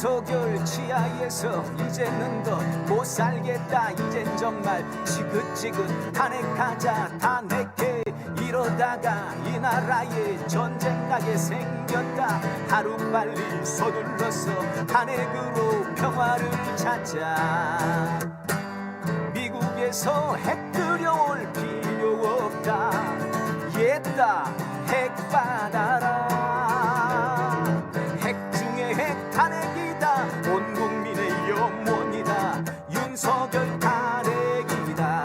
윤석열 치하에서 이제는 더 못 살겠다. 이젠 정말 지긋지긋 탄핵하자. 탄핵해. 이러다가 이 나라에 전쟁 나게 생겼다. 하루빨리 서둘러서 탄핵으로 평화를 찾자. 미국에서 핵 들여올 필요 없다. 옛다 핵 받아라. 핵 중에 핵 탄핵이다. 온 국민의 영원이다. 윤석열 탄핵이다.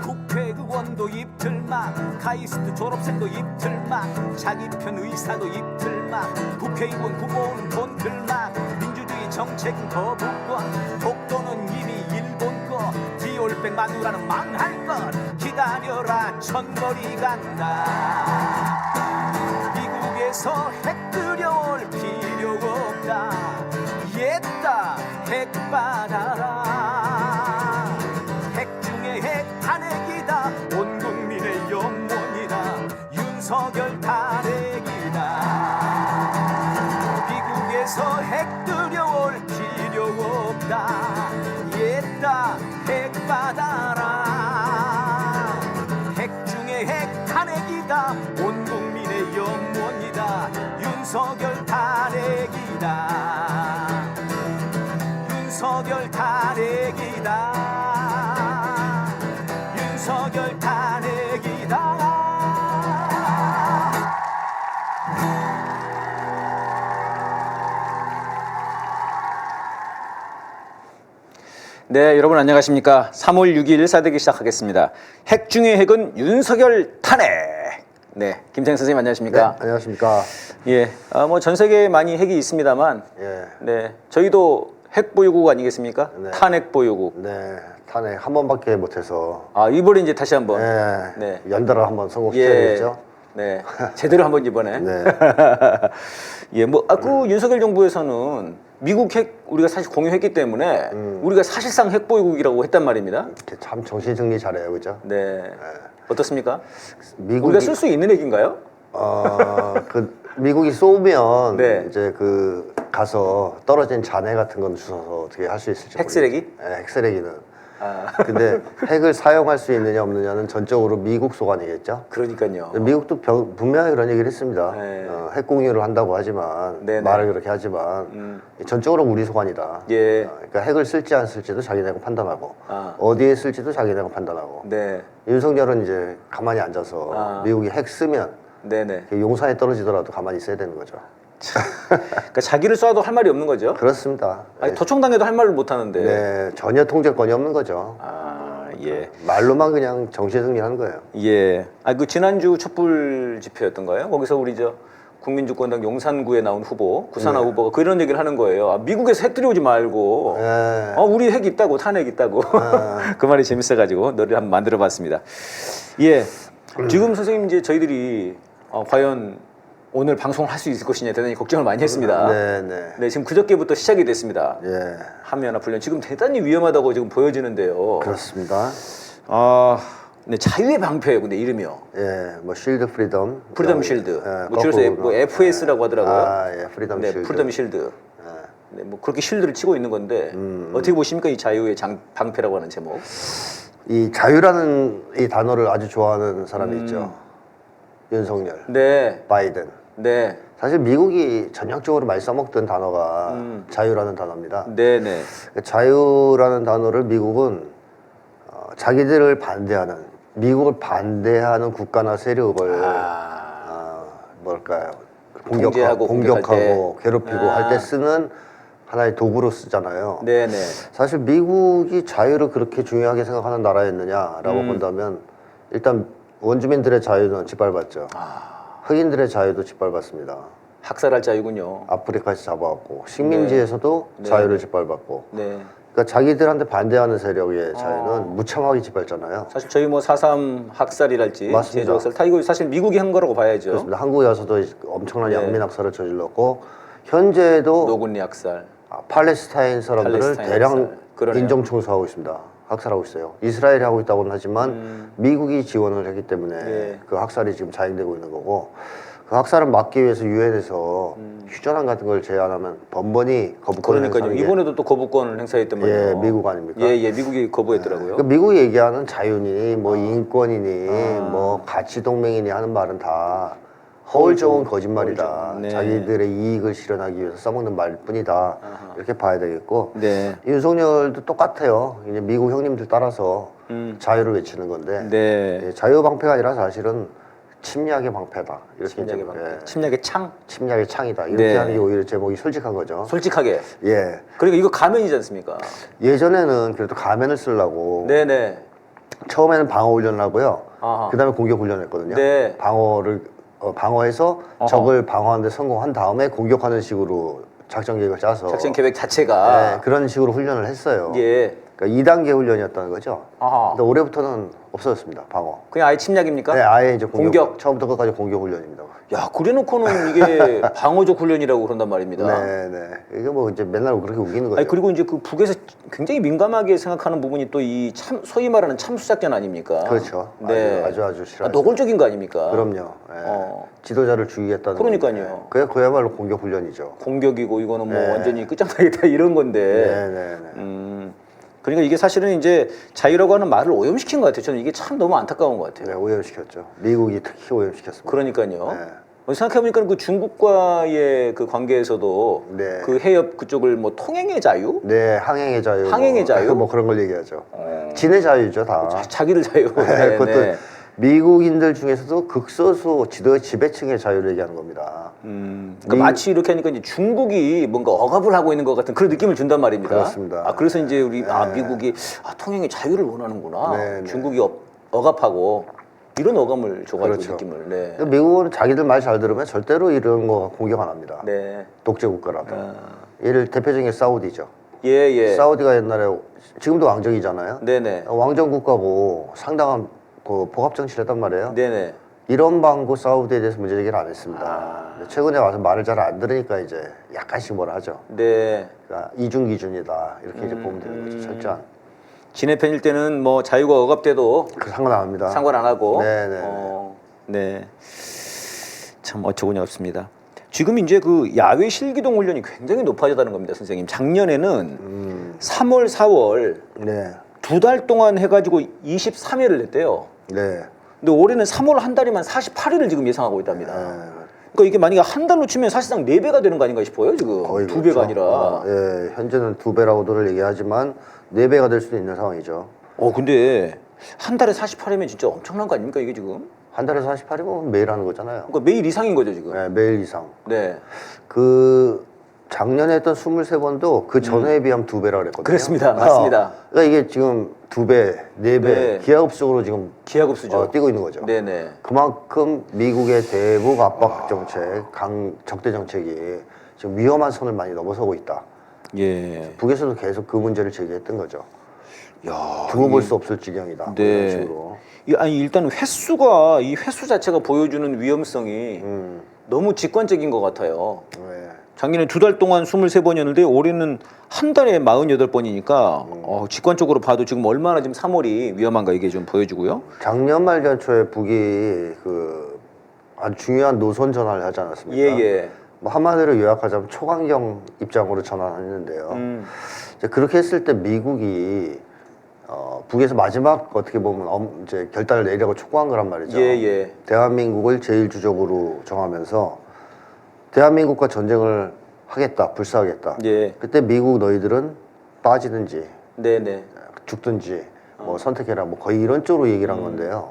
국회의원도 입틀막, 카이스트 졸업생도 입틀막, 자기 편 의사도 입틀막, 국회의원 후보는 본틀막, 민주주의 정책은 거부권, 독도는 이미 일본 거, 디올백 마누라는 망할 것. 기다려라 천벌이 간다. 미국에서 핵 들여올 필요 없다. 옛다 핵 받아라. 핵 중에 핵 탄핵이다. 온 국민의 영원이다. 윤석열 탄핵이다. 미국에서 핵 들여올 필요 없다. 옛다 핵 받아라. 핵 중에 핵 탄핵이다. 온 국민의 영원이다. 윤석열 탄핵이다. 윤석열 탄핵이다. 윤석열 탄핵이다. 네, 여러분 안녕하십니까. 3월 6일 사대기 시작하겠습니다. 핵 중의 핵은 윤석열 탄핵. 네, 김창현 선생님 안녕하십니까. 네, 안녕하십니까. 예, 뭐 전 세계에 많이 핵이 있습니다만, 예. 네, 저희도 핵 보유국 아니겠습니까? 네. 탄핵 보유국. 네, 탄핵 한 번밖에 못해서. 아, 이번에 이제 다시 한번. 네, 네. 연달아 한번 성공시켜야겠죠. 네, 제대로 한번 이번에. 네. 예, 뭐, 그 윤석열 정부에서는 미국 핵 우리가 사실 공유했기 때문에 우리가 사실상 핵 보유국이라고 했단 말입니다. 이렇게 참 정신 정리 잘해요, 그죠? 네. 어떻습니까? 미국이 우리가 쓸 수 있는 핵인가요? 미국이 쏘면 네. 이제 그 가서 떨어진 잔해 같은 건 주워서 어떻게 할 수 있을지. 핵쓰레기? 모르겠어요. 네, 핵쓰레기는. 아, 근데 핵을 사용할 수 있느냐 없느냐는 전적으로 미국 소관이겠죠. 그러니까요. 미국도 분명히 그런 얘기를 했습니다. 네. 핵 공유를 한다고 하지만 네네. 말을 그렇게 하지만 전적으로 우리 소관이다. 예. 그러니까 핵을 쓸지 안 쓸지도 자기네가 판단하고 아. 어디에 쓸지도 자기네가 판단하고. 네. 윤석열은 이제 가만히 앉아서 미국이 핵 쓰면 네네. 용산에 떨어지더라도 가만히 있어야 되는 거죠. 그러니까 자기를 쏴도 할 말이 없는 거죠? 그렇습니다. 아니, 도청당해도 할 말을 못 하는데. 네, 전혀 통제권이 없는 거죠. 아, 예. 말로만 그냥 정치승리하는 거예요. 예. 아, 그 지난주 촛불 집회였던가요? 거기서 우리 국민주권당 용산구에 나온 후보, 구산화 네. 후보가 그런 얘기를 하는 거예요. 아, 미국에서 핵 들여오지 말고, 네. 우리 핵 있다고, 탄핵 있다고. 그 말이 재밌어가지고 노래를 한번 만들어봤습니다. 예. 지금 선생님 이제 저희들이 과연 오늘 방송을 할 수 있을 것이냐 대단히 걱정을 많이 했습니다. 네, 지금 그저께부터 시작이 됐습니다. 예. 함연화 훈련 지금 대단히 위험하다고 지금 보여지는데요. 그렇습니다. 네, 자유의 방패예요. 근데 이름이요. 예, 뭐 쉴드 프리덤. 프리덤 쉴드. 예, 뭐 줄여서 뭐 FS라고 하더라고요. 아, 예, 프리덤 네, 쉴드. 프리덤 쉴드. 예. 네, 뭐 그렇게 쉴드를 치고 있는 건데 어떻게 보십니까? 이 자유의 방패라고 하는 제목. 이 자유라는 이 단어를 아주 좋아하는 사람이 있죠. 윤석열, 네, 바이든. 네, 사실 미국이 전형적으로 많이 써먹던 단어가 자유라는 단어입니다. 네, 네. 자유라는 단어를 미국은 자기들을 반대하는, 미국을 반대하는 국가나 세력을 뭘까요? 통제하고 공격하고 괴롭히고 아. 할 때 쓰는 하나의 도구로 쓰잖아요. 네, 네. 사실 미국이 자유를 그렇게 중요하게 생각하는 나라였느냐라고 본다면 일단 원주민들의 자유는 짓밟았죠. 흑인들의 자유도 짓밟았습니다. 학살할 자유군요. 아프리카에서 잡아왔고 식민지에서도 네. 자유를 짓밟았고. 네. 그러니까 자기들한테 반대하는 세력의 자유는 무참하게 짓밟잖아요. 사실 저희 뭐 4.3 학살이랄지 맞습니다. 제주 학살 다 이거 사실 미국이 한 거라고 봐야죠. 그렇습니다. 한국에 와서도 엄청난 네. 양민 학살을 저질렀고 현재도 노군리 학살. 팔레스타인 사람들을 팔레스타인 대량 학살. 그러네요. 인종 청소하고 있습니다. 학살하고 있어요. 이스라엘이 하고 있다고는 하지만 미국이 지원을 했기 때문에 예. 그 학살이 지금 자행되고 있는 거고. 그 학살을 막기 위해서 유엔에서 휴전안 같은 걸 제안하면 번번이 거부권을 그러니까요. 행사한 게 이번에도 또 거부권을 행사했단 말이에요. 예, 미국 아닙니까? 예, 예, 미국이 거부했더라고요. 그 미국이 얘기하는 자유니 뭐 인권이니 뭐 가치 동맹이니 하는 말은 다 허울 좋은 거짓말이다. 허울 좋은, 네. 자기들의 이익을 실현하기 위해서 써먹는 말뿐이다. 이렇게 봐야 되겠고 네. 윤석열도 똑같아요. 이제 미국 형님들 따라서 자유를 외치는 건데 네. 예, 자유 방패가 아니라 사실은 침략의 방패다. 이렇게 침략의 이제, 방패. 예, 침략의 창. 침략의 창이다. 이렇게 네. 하는 게 오히려 제목이 솔직한 거죠. 솔직하게. 예. 그러니까 이거 가면이지 않습니까? 예전에는 그래도 가면을 쓰려고 네네. 처음에는 방어 훈련을 하고요. 아하. 그다음에 공격 훈련을 했거든요. 네. 방어해서 어허. 적을 방어하는데 성공한 다음에 공격하는 식으로 작전 계획을 짜서 작전 계획 자체가. 네, 그런 식으로 훈련을 했어요. 예. 그러니까 2단계 훈련이었다는 거죠. 아하. 근데 올해부터는 없어졌습니다. 방어. 그냥 아예 침략입니까? 네, 아예 이제 공격. 처음부터 끝까지 공격 훈련입니다. 야, 그래놓고는 이게 방어적 훈련이라고 그런단 말입니다. 네, 네. 이게 뭐 이제 맨날 그렇게 우기는 거예요. 아니, 그리고 이제 그 북에서 굉장히 민감하게 생각하는 부분이 또 이 소위 말하는 참수작전 아닙니까? 그렇죠. 네. 아주 싫어요. 노골적인 거 아닙니까? 그럼요. 예. 지도자를 죽이겠다는. 그러니까요. 그야말로 공격 훈련이죠. 공격이고 이거는 뭐 네. 완전히 끝장나겠다 이런 건데. 네, 네, 네. 그러니까 이게 사실은 이제 자유라고 하는 말을 오염시킨 것 같아요. 저는 이게 참 너무 안타까운 것 같아요. 네, 오염시켰죠. 미국이 특히 오염시켰습니다. 그러니까요. 네. 생각해보니까 그 중국과의 그 관계에서도 네. 그 해협 그쪽을 뭐 통행의 자유? 네, 항행의 자유. 항행의 자유? 뭐 그런 걸 얘기하죠. 진의 자유죠, 다. 자기들 자유. 네, 그것도 미국인들 중에서도 극소수 지배층의 자유를 얘기하는 겁니다. 그러니까 마치 이렇게 하니까 이제 중국이 뭔가 억압을 하고 있는 것 같은 그런 느낌을 준단 말입니다. 그렇습니다. 아, 그래서 이제 우리 미국이 통행의 자유를 원하는구나. 네, 네. 중국이 억압하고 이런 어감을 줘가지고 그렇죠. 느낌을. 네. 미국은 자기들 말 잘 들으면 절대로 이런 거 공격 안 합니다. 네. 독재 국가라도. 예를 대표적인 게 사우디죠. 예, 예. 사우디가 옛날에 지금도 왕정이잖아요. 네네. 왕정 국가고 상당한 그 복합 정치를 했단 말이에요. 네네. 이런 방구 사우디에 대해서 문제 제기를 안 했습니다. 최근에 와서 말을 잘 안 들으니까 이제 약간씩 뭐라 하죠. 네. 그러니까 이중 기준이다 이렇게 이제 보면 되는 거죠. 철저한. 진해 편일 때는 뭐 자유가 억압돼도 그 상관 안 합니다. 상관 안 하고. 네네. 네. 참 어처구니 없습니다. 지금 이제 그 야외 실기동 훈련이 굉장히 높아졌다는 겁니다, 선생님. 작년에는 3월, 4월 네. 2달 동안 해가지고 23회를 냈대요. 네. 근데 올해는 3월 한 달이면 48회를 지금 예상하고 있답니다. 네. 그러니까 이게 만약에 한 달로 치면 사실상 4배가 되는 거 아닌가 싶어요, 지금. 거의 2배가 그렇죠. 아니라. 예, 현재는 2배라고들 얘기하지만 4배가 될 수도 있는 상황이죠. 근데 한 달에 48회면 진짜 엄청난 거 아닙니까, 이게 지금? 한 달에 48이면 매일 하는 거잖아요. 그러니까 매일 이상인 거죠, 지금. 네, 매일 이상. 네. 그 작년에 했던 23번도 그 전회에 비하면 2배라 그랬거든요. 그랬습니다. 맞습니다. 그러니까 이게 지금 2배, 4배 네. 기하급수적으로 지금 기하급수죠. 뛰고 있는 거죠. 네네. 그만큼 미국의 대북 압박 정책, 적대 정책이 지금 위험한 선을 많이 넘어서고 있다. 예. 북에서도 계속 그 문제를 제기했던 거죠. 야, 두고 볼 수 없을 지경이다. 뭐 네. 이런 식으로. 아니 일단 이 횟수 자체가 보여주는 위험성이 너무 직관적인 것 같아요. 네. 작년에 2달 동안 23번이었는데 올해는 한 달에 48번이니까 직관적으로 봐도 지금 얼마나 지금 3월이 위험한가 이게 좀 보여주고요. 작년 말 연초에 북이 그 아주 중요한 노선 전환을 하지 않았습니까? 예예. 뭐 한마디로 요약하자면 초강경 입장으로 전환했는데요. 이제 그렇게 했을 때 미국이 북에서 마지막 어떻게 보면 이제 결단을 내리라고 촉구한 거란 말이죠. 예예. 대한민국을 제1주적으로 정하면서 대한민국과 전쟁을 하겠다, 불사하겠다. 예. 그때 미국 너희들은 빠지든지 네네. 죽든지 뭐 선택해라, 뭐 거의 이런 쪽으로 얘기를 한 건데요.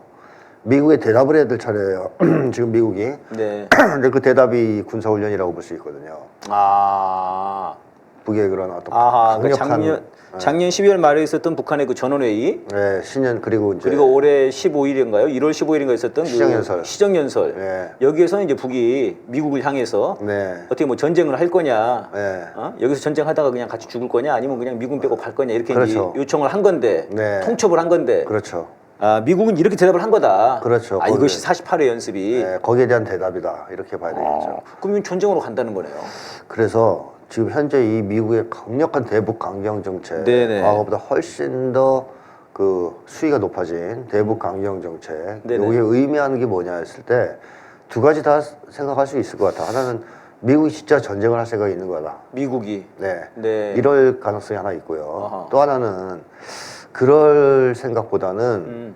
미국에 대답을 해야 될 차례예요. 지금 미국이. 네. 근데 그 대답이 군사훈련이라고 볼 수 있거든요. 아. 북의 그런 어떤 아하. 그러니까 강력한 작년 12월 말에 있었던 북한의 그 전원회의 네, 신년 그리고 이제 그리고 올해 15일인가요? 1월 15일인가 있었던 시정연설. 그 시정연설. 네. 여기에서는 이제 북이 미국을 향해서 네. 어떻게 뭐 전쟁을 할 거냐? 네. 여기서 전쟁하다가 그냥 같이 죽을 거냐? 아니면 그냥 미군 빼고 갈 거냐? 이렇게 그렇죠. 이제 요청을 한 건데 네. 통첩을 한 건데 그렇죠. 미국은 이렇게 대답을 한 거다. 그렇죠. 이것이 48회 연습이. 네, 거기에 대한 대답이다. 이렇게 봐야 되겠죠. 그럼 이건 전쟁으로 간다는 거네요. 그래서 지금 현재 이 미국의 강력한 대북 강경 정책, 네네. 과거보다 훨씬 더 그 수위가 높아진 대북 강경 정책, 네네. 이게 의미하는 게 뭐냐 했을 때 두 가지 다 생각할 수 있을 것 같아. 하나는 미국이 진짜 전쟁을 할 생각이 있는 거다. 미국이. 네. 네. 이럴 가능성이 하나 있고요. 아하. 또 하나는 그럴 생각보다는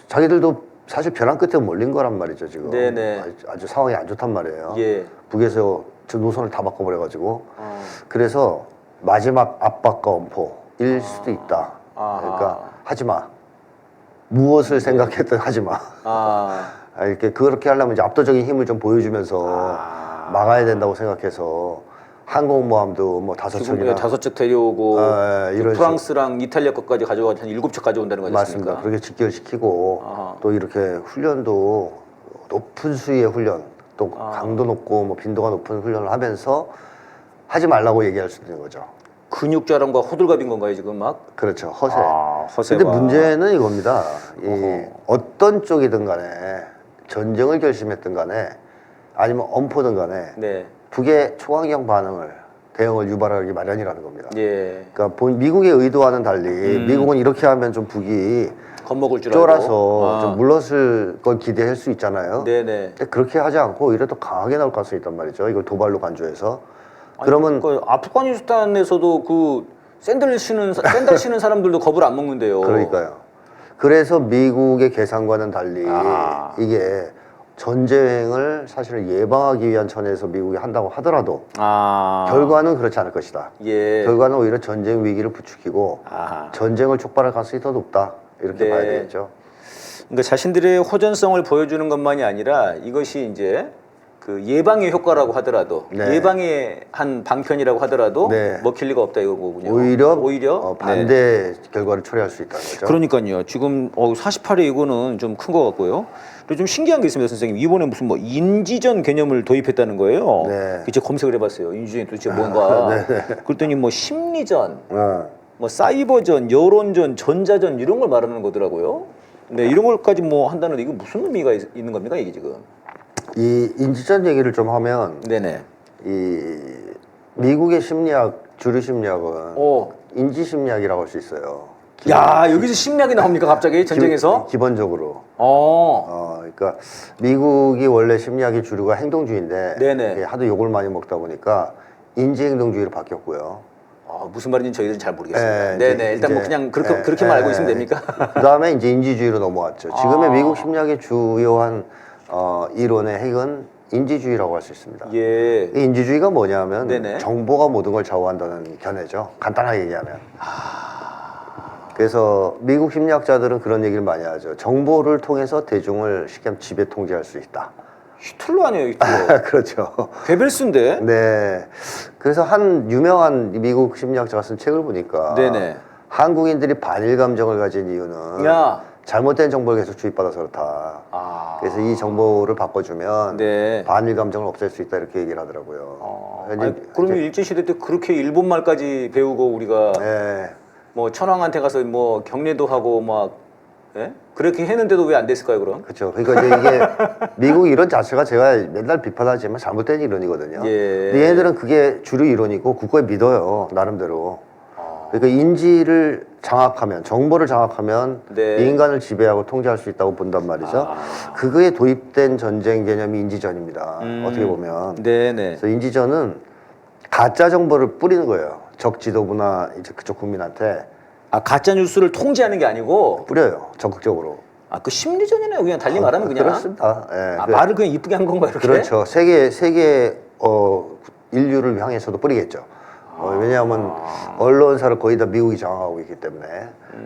자기들도 사실 벼랑 끝에 몰린 거란 말이죠, 지금. 네네. 아주 상황이 안 좋단 말이에요. 예. 북에서 저 노선을 다 바꿔버려가지고. 어. 그래서 마지막 압박과 엄포일 수도 있다. 아하. 그러니까 하지 마. 무엇을 생각했든 하지 마. 아. 이렇게 그렇게 하려면 이제 압도적인 힘을 좀 보여주면서 막아야 된다고 생각해서 항공모함도 뭐 다섯 지금 척이나 5척 데려오고 아, 이런 프랑스랑 이탈리아 것까지 가져가 한 7척 가져온다는 거지 맞습니다. 않습니까? 그렇게 직결시키고 아하. 또 이렇게 훈련도 높은 수위의 훈련, 또 강도 높고 뭐 빈도가 높은 훈련을 하면서 하지 말라고 얘기할 수도 있는 거죠. 근육 자랑과 호들갑인 건가요 지금 막? 그렇죠. 허세. 허세가. 근데 문제는 이겁니다. 어떤 쪽이든 간에 전쟁을 결심했든 간에 아니면 엄포든 간에 네. 북의 초강경 반응을 대응을 유발하기 마련이라는 겁니다. 예. 그러니까 미국의 의도와는 달리 미국은 이렇게 하면 좀 북이 겁먹을 줄 알고. 쫄아서 좀 물러설 걸 기대할 수 있잖아요. 네네. 근데 그렇게 하지 않고 오히려 더 강하게 나올 가능성이 있단 말이죠. 이걸 도발로 간주해서. 그러면 그 아프가니스탄에서도 그 샌들 신는 사람들도 겁을 안 먹는데요. 그러니까요. 그래서 미국의 계산과는 달리 이게 전쟁을 사실은 예방하기 위한 천에서 미국이 한다고 하더라도 결과는 그렇지 않을 것이다. 예. 결과는 오히려 전쟁 위기를 부추기고 아하. 전쟁을 촉발할 가능성이 더 높다. 이렇게 네. 봐야 되겠죠. 그러니까 자신들의 호전성을 보여주는 것만이 아니라 이것이 이제 그 예방의 효과라고 하더라도 네. 예방의 한 방편이라고 하더라도 네. 먹힐 리가 없다 이거군요. 오히려 네. 반대 결과를 초래할 수 있다는 거죠. 그러니까요. 지금 48회 이거는 좀 큰 것 같고요. 그리고 좀 신기한 게 있습니다, 선생님. 이번에 무슨 뭐 인지전 개념을 도입했다는 거예요. 네. 제가 검색을 해봤어요. 인지전이 도대체 뭔가. 그랬더니 뭐 심리전, 뭐 사이버전, 여론전, 전자전 이런 걸 말하는 거더라고요. 네, 이런 걸까지 뭐 한다는데 이거 무슨 의미가 있는 겁니까 이게 지금? 이 인지전 얘기를 좀 하면 네네. 이 미국의 심리학 주류 심리학은 오. 인지 심리학이라고 할 수 있어요. 야 여기서 심리학이 나옵니까 갑자기 전쟁에서? 기본적으로. 어. 그러니까 미국이 원래 심리학의 주류가 행동주의인데 네네. 이게 하도 욕을 많이 먹다 보니까 인지행동주의로 바뀌었고요. 무슨 말인지 저희들은 잘 모르겠습니다. 예, 네네. 일단 뭐 이제, 그냥 그렇게만 알고 있으면 됩니까? 그다음에 이제 인지주의로 넘어왔죠. 지금의 미국 심리학의 주요한 이론의 핵은 인지주의라고 할 수 있습니다. 예. 이 인지주의가 뭐냐면 네네. 정보가 모든 걸 좌우한다는 견해죠. 간단하게 얘기하면. 그래서 미국 심리학자들은 그런 얘기를 많이 하죠. 정보를 통해서 대중을 쉽게 하면 지배 통제할 수 있다. 히틀러 아니에요, 히틀러. 그렇죠. 베벨스인데? 네. 그래서 한 유명한 미국 심리학자가 쓴 책을 보니까 네네. 한국인들이 반일 감정을 가진 이유는 야. 잘못된 정보를 계속 주입받아서 그렇다. 그래서 이 정보를 바꿔주면 네. 반일 감정을 없앨 수 있다 이렇게 얘기를 하더라고요. 그러면 일제시대 때 그렇게 일본말까지 배우고 우리가 네. 뭐 천황한테 가서 뭐 경례도 하고 막 예? 그렇게 했는데도 왜 안 됐을까요 그럼? 그렇죠. 그러니까 이제 이게 미국 이론 자체가 제가 맨날 비판하지만 잘못된 이론이거든요. 예. 근데 얘네들은 그게 주류 이론이고 그거에 믿어요 나름대로. 그러니까 인지를 장악하면 정보를 장악하면 네. 인간을 지배하고 통제할 수 있다고 본단 말이죠. 그거에 도입된 전쟁 개념이 인지전입니다. 어떻게 보면. 네네. 그래서 인지전은 가짜 정보를 뿌리는 거예요. 적 지도부나 이제 그쪽 국민한테 가짜 뉴스를 통제하는 게 아니고 뿌려요. 적극적으로. 그 심리전이네요. 그냥 달리 말하면 그냥. 그렇습니다. 예. 말을 그냥 이쁘게 한 건가 이렇게? 그렇죠. 세계 인류를 향해서도 뿌리겠죠. 왜냐하면 언론사를 거의 다 미국이 장악하고 있기 때문에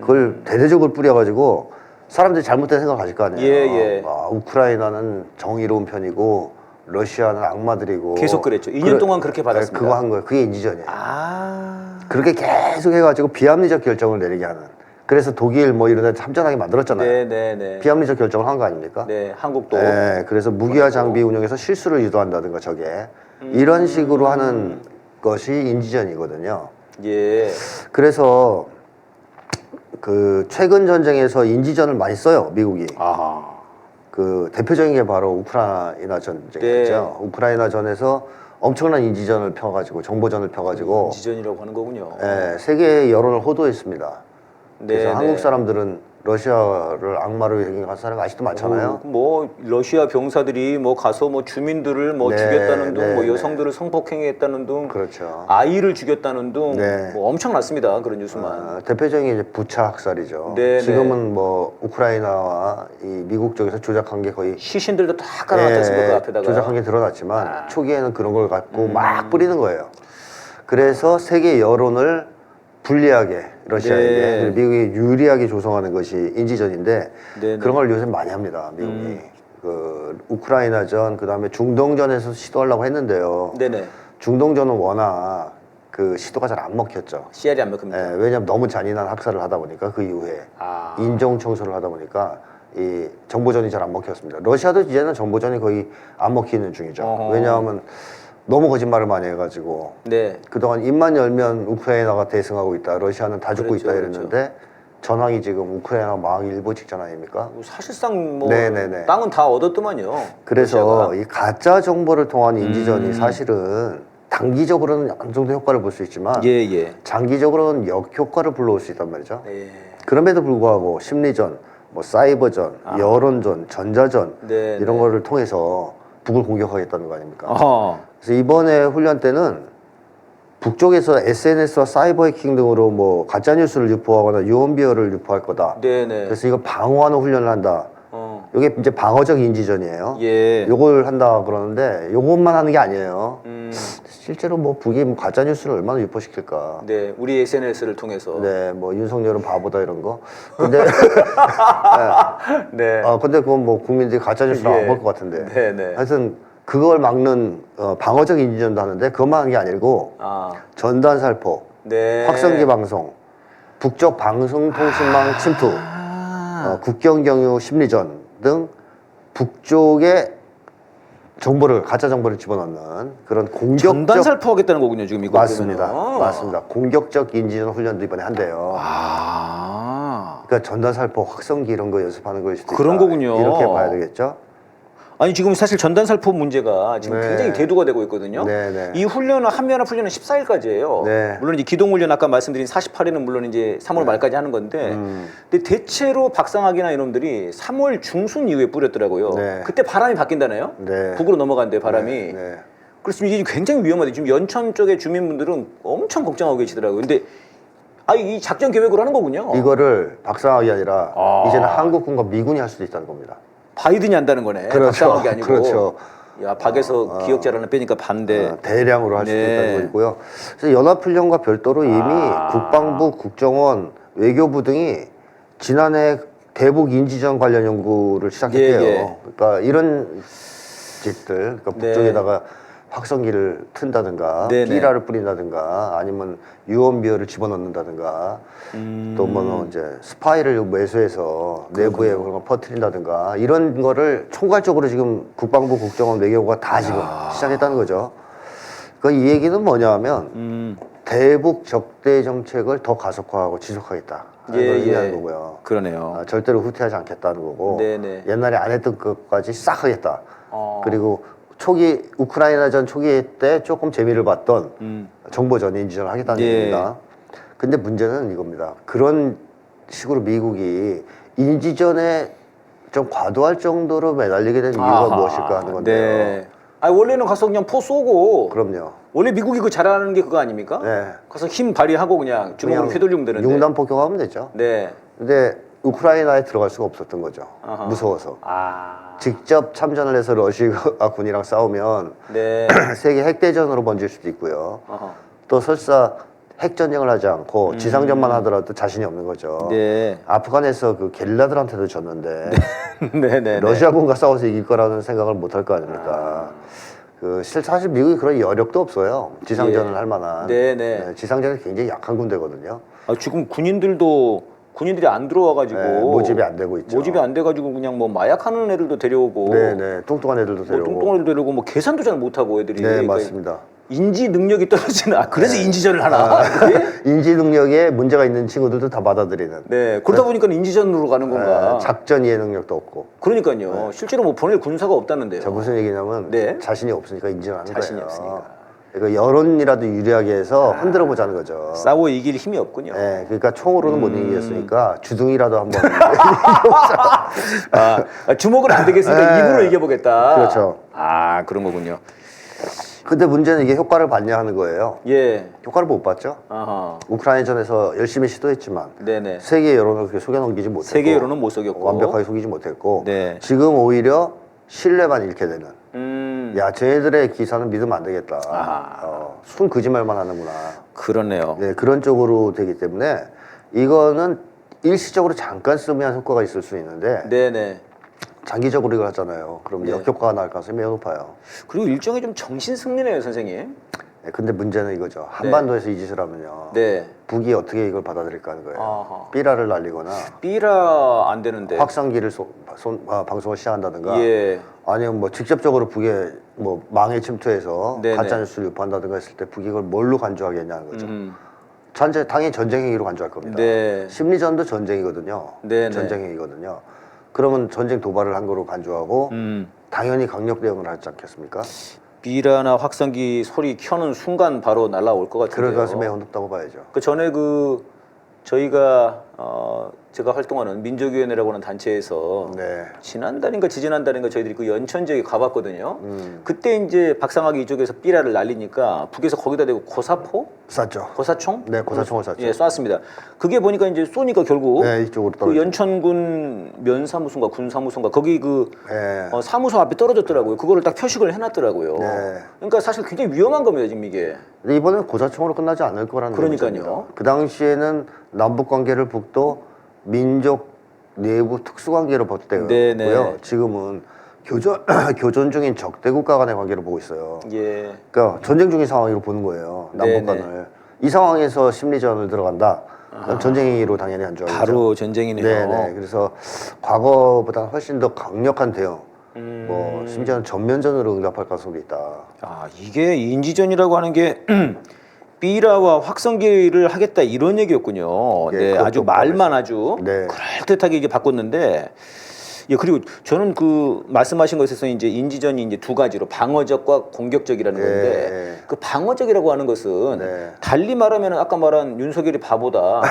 그걸 대대적으로 뿌려가지고 사람들이 잘못된 생각을 가질 거 아니에요. 예. 우크라이나는 정의로운 편이고 러시아는 악마들이고 계속 그랬죠. 2년 동안 그렇게 받았습니다. 그거 한 거예요. 그게 인지전이에요. 아. 그렇게 계속 해가지고 비합리적 결정을 내리게 하는. 그래서 독일 뭐 이런 데 참전하게 만들었잖아요. 네네네. 비합리적 결정을 한 거 아닙니까? 네, 한국도. 네, 그래서 무기화 장비 운용에서 실수를 유도한다든가 저게 이런 식으로 하는 것이 인지전이거든요. 예. 그래서 그 최근 전쟁에서 인지전을 많이 써요, 미국이. 아하. 그 대표적인 게 바로 우크라이나 전쟁이었죠. 네. 우크라이나 전에서 엄청난 인지전을 펴가지고 정보전을 펴가지고 인지전이라고 하는 거군요. 예, 세계 여론을 호도했습니다. 그래서 네, 한국 네. 사람들은 러시아를 악마로 여긴 사람이 아직도 많잖아요. 뭐 러시아 병사들이 뭐 가서 뭐 주민들을 뭐 네, 죽였다는 등, 네, 뭐 네. 여성들을 성폭행했다는 등, 그렇죠. 아이를 죽였다는 등, 네. 뭐 엄청났습니다. 그런 뉴스만. 대표적인 게 이제 부차 학살이죠. 네, 지금은 뭐 우크라이나와 이 미국 쪽에서 조작한 게 거의 시신들도 다 깔아놨지 않습니까? 그 앞에다가. 조작한 게 드러났지만 초기에는 그런 걸 갖고 막 뿌리는 거예요. 그래서 세계 여론을 불리하게 러시아에게 네. 그리고 미국에 유리하게 조성하는 것이 인지전인데 네, 그런 걸 요새 많이 합니다. 미국이 그 우크라이나전 그다음에 중동전에서 시도하려고 했는데요. 네네. 중동전은 워낙 그 시도가 잘 안 먹혔죠. CR이 안 먹힙니다. 왜냐하면 너무 잔인한 학살을 하다 보니까 그 이후에 아. 인종 청소를 하다 보니까 이 정보전이 잘 안 먹혔습니다. 러시아도 이제는 정보전이 거의 안 먹히는 중이죠. 어허. 왜냐하면 너무 거짓말을 많이 해가지고 네. 그동안 입만 열면 우크라이나가 대승하고 있다, 러시아는 다 죽고 그렇죠, 있다 이랬는데 전황이 지금 우크라이나 망하기 일보 직전 아닙니까? 사실상 뭐 네네네. 땅은 다 얻었더만요. 그래서 러시아가. 이 가짜 정보를 통한 인지전이 사실은 단기적으로는 어느 정도 효과를 볼 수 있지만 예. 장기적으로는 역효과를 불러올 수 있단 말이죠. 네. 그럼에도 불구하고 심리전, 뭐 사이버전, 여론전, 전자전 네, 이런 네. 거를 통해서 북을 공격하겠다는 거 아닙니까? 어허. 그래서 이번에 훈련 때는 북쪽에서 SNS와 사이버 해킹 등으로 뭐 가짜 뉴스를 유포하거나 유언비어를 유포할 거다. 네네. 그래서 이거 방어하는 훈련을 한다. 이게 이제 방어적 인지전이에요. 예. 요걸 한다 그러는데 요것만 하는 게 아니에요. 음. 실제로 뭐 북이 뭐 가짜 뉴스를 얼마나 유포시킬까. 네. 우리 SNS를 통해서. 네, 뭐 윤석열은 바보다 이런 거. 근데 네. 근데 그건 뭐 국민들이 가짜 뉴스를 예. 안 볼 것 같은데. 네네. 하여튼 그걸 막는 방어적 인지전도 하는데 그것만 하는 게 아니고 아. 전단 살포, 네. 확성기 방송, 북쪽 방송통신망 침투, 국경 경유 심리전 등 북쪽에 정보를 가짜 정보를 집어넣는 그런 공격적 전단 살포하겠다는 거군요, 지금 이거. 맞습니다. 그러면은. 맞습니다. 공격적 인지전 훈련도 이번에 한대요. 아. 그러니까 전단 살포, 확성기 이런 거 연습하는 거일 수도 그런 있다. 거군요. 이렇게 봐야 되겠죠. 아니 지금 사실 전단 살포 문제가 지금 네. 굉장히 대두가 되고 있거든요. 네. 이 훈련은 한미연합 훈련은 14일까지예요. 네. 물론 이제 기동 훈련 아까 말씀드린 48일은 물론 이제 3월 말까지 하는 건데, 근데 대체로 박상학이나 이놈들이 3월 중순 이후에 뿌렸더라고요. 네. 그때 바람이 바뀐다네요. 네. 북으로 넘어간대 바람이. 네. 그래서 이게 굉장히 위험하대. 지금 연천 쪽의 주민분들은 엄청 걱정하고 계시더라고요. 근데 이 작전 계획으로 하는 거군요. 이거를 박상학이 아니라 이제는 한국군과 미군이 할 수도 있다는 겁니다. 바이든이 한다는 거네. 그렇죠. 박상학이 아니고. 그렇죠. 야, 박에서 기억자라는 빼니까 반대. 대량으로 할 수도 네. 있다는 거고요. 그래서 연합훈련과 별도로 이미 국방부, 국정원, 외교부 등이 지난해 대북 인지전 관련 연구를 시작했대요. 예. 그러니까 이런 짓들, 그러니까 네. 북쪽에다가 확성기를 튼다든가, 네네. 삐라를 뿌린다든가, 아니면 유언비어를 집어넣는다든가, 또 뭐 이제 스파이를 매수해서 내부에 그런 걸 퍼뜨린다든가 이런 거를 총괄적으로 지금 국방부, 국정원, 외교부가 다 지금 시작했다는 거죠. 그 이 얘기는 뭐냐하면 대북 적대 정책을 더 가속화하고 지속하겠다. 걸 의미하는 거고요. 그러네요. 절대로 후퇴하지 않겠다는 거고 네네. 옛날에 안 했던 것까지 싹 하겠다. 어. 그리고 초기 우크라이나전 초기 때 조금 재미를 봤던 정보전 인지전을 하겠다는 예. 얘기입니다. 근데 문제는 이겁니다. 그런 식으로 미국이 인지전에 좀 과도할 정도로 매달리게 된 이유가 무엇일까 하는 건데요. 네. 아니 원래는 가서 그냥 포 쏘고. 그럼요. 원래 미국이 그 잘하는 게 그거 아닙니까? 네. 가서 힘 발휘하고 그냥 주먹으로 휘둘리면 되는데. 융단 폭격하면 되죠. 네. 근데 우크라이나에 들어갈 수가 없었던 거죠. 아하. 무서워서. 아. 직접 참전을 해서 러시아 군이랑 싸우면 네. 세계 핵대전으로 번질 수도 있고요. 어허. 또 설사 핵전쟁을 하지 않고 지상전만 하더라도 자신이 없는 거죠. 네. 아프간에서 그 게릴라들한테도 졌는데 네네. 러시아군과 싸워서 이길 거라는 생각을 못 할 거 아닙니까? 사실 미국이 그런 여력도 없어요. 지상전을 예. 할 만한. 네네. 지상전이 굉장히 약한 군대거든요. 지금 군인들이 안 들어와가지고 네, 모집이 안 되고 있죠. 모집이 안 돼가지고 그냥 뭐 마약하는 애들도 데려오고. 네네. 뚱뚱한 애들도 뭐 데려오고. 뚱뚱한 애들 데려오고 뭐 계산도 잘 못하고 애들이. 네, 그러니까 맞습니다. 인지 능력이 떨어지는. 그래서 인지전을 하나. 그게? 인지 능력에 문제가 있는 친구들도 다 받아들이는. 네. 그러다 보니까 인지전으로 가는 건가. 작전 이해 능력도 없고. 그러니까요. 실제로 뭐 보낼 군사가 없다는데요. 자, 무슨 얘기냐면 네. 자신이 없으니까 인지를 하는 자신이 거예요. 없으니까. 그 여론이라도 유리하게 해서 흔들어 보자는 거죠. 싸워 이길 힘이 없군요. 네, 그러니까 총으로는 못 이기겠으니까 주둥이라도 한번. 주먹은 안 되겠으니까 입으로 이겨보겠다. 그렇죠. 아 그런 거군요. 근데 문제는 이게 효과를 봤냐 하는 거예요. 예. 효과를 못 봤죠. 아하. 우크라이나전에서 열심히 시도했지만 네네. 세계 여론을 그렇게 속여넘기지 못했고 세계 여론은 못 속였고 완벽하게 속이지 못했고 네. 지금 오히려 신뢰만 잃게 되는. 야 야, 쟤네들의 기사는 믿으면 안 되겠다. 아하. 순 거짓말만 하는구나. 그렇네요. 네, 그런 쪽으로 되기 때문에 이거는 일시적으로 잠깐 쓰면 효과가 있을 수 있는데 네네. 장기적으로 이걸 하잖아요. 그럼 네. 역효과가 날 가능성이 매우 높아요. 그리고 일종의 좀 정신 승리네요, 선생님. 네, 근데 문제는 이거죠. 한반도에서 이 짓을 하면요. 네. 북이 어떻게 이걸 받아들일까 하는 거예요. 아하. 삐라를 날리거나 삐라 안 되는데. 확산기를 방송을 시작한다든가 예. 아니면 뭐 직접적으로 북에 뭐 망에 침투해서 네네. 가짜 뉴스를 유포한다든가 했을 때 북이 이걸 뭘로 간주하겠냐는 거죠. 음. 당연히 전쟁 행위로 간주할 겁니다. 네. 심리전도 전쟁이거든요. 네네. 전쟁 행위거든요. 그러면 전쟁 도발을 한 거로 간주하고 당연히 강력 대응을 하지 않겠습니까? 삐라나 확성기 소리 켜는 순간 바로 날아올 것 같은데요. 그럴 가능성이 매우 높다고 봐야죠. 그 전에 저희가 제가 활동하는 민족위원회라고 하는 단체에서 네. 지난달인가 지지난달인가 저희들이 그 연천 지역에 가봤거든요. 그때 이제 박상학이 이쪽에서 삐라를 날리니까 북에서 거기다 대고 고사포? 쐈죠. 고사총? 네, 고사총을 쐈죠. 예, 쐈습니다. 그게 보니까 이제 쏘니까 결국 네, 이쪽으로 그 떨어져. 연천군 면사무소인가 군사무소인가 거기 그 네. 사무소 앞에 떨어졌더라고요. 그거를 딱 표식을 해놨더라고요. 네. 그러니까 사실 굉장히 위험한 겁니다, 지금 이게. 근데 이번엔 고사총으로 끝나지 않을 거라는 그러니까요. 거죠. 그 당시에는 남북 관계를 북도 민족 내부 특수관계로 봤대고요. 네네. 지금은 교전 중인 적대 국가 간의 관계를 보고 있어요. 예. 그러니까 전쟁 중인 상황으로 보는 거예요. 남북 네네. 간을. 이 상황에서 심리전을 들어간다. 그럼 전쟁 행위로 당연히 간주하죠. 바로 전쟁이네요. 네네. 그래서 과거보다 훨씬 더 강력한 대응. 뭐 심지어는 전면전으로 응답할 가능성도 있다. 아, 이게 인지전이라고 하는 게 삐라와 확성기를 하겠다 이런 얘기였군요. 예, 네, 그것도 아주 말만 아주 네. 그럴듯하게 이게 바꿨는데, 예, 그리고 저는 그 말씀하신 것에서 이제 인지전이 이제 두 가지로 방어적과 공격적이라는 예. 건데, 그 방어적이라고 하는 것은 네. 달리 말하면 아까 말한 윤석열이 바보다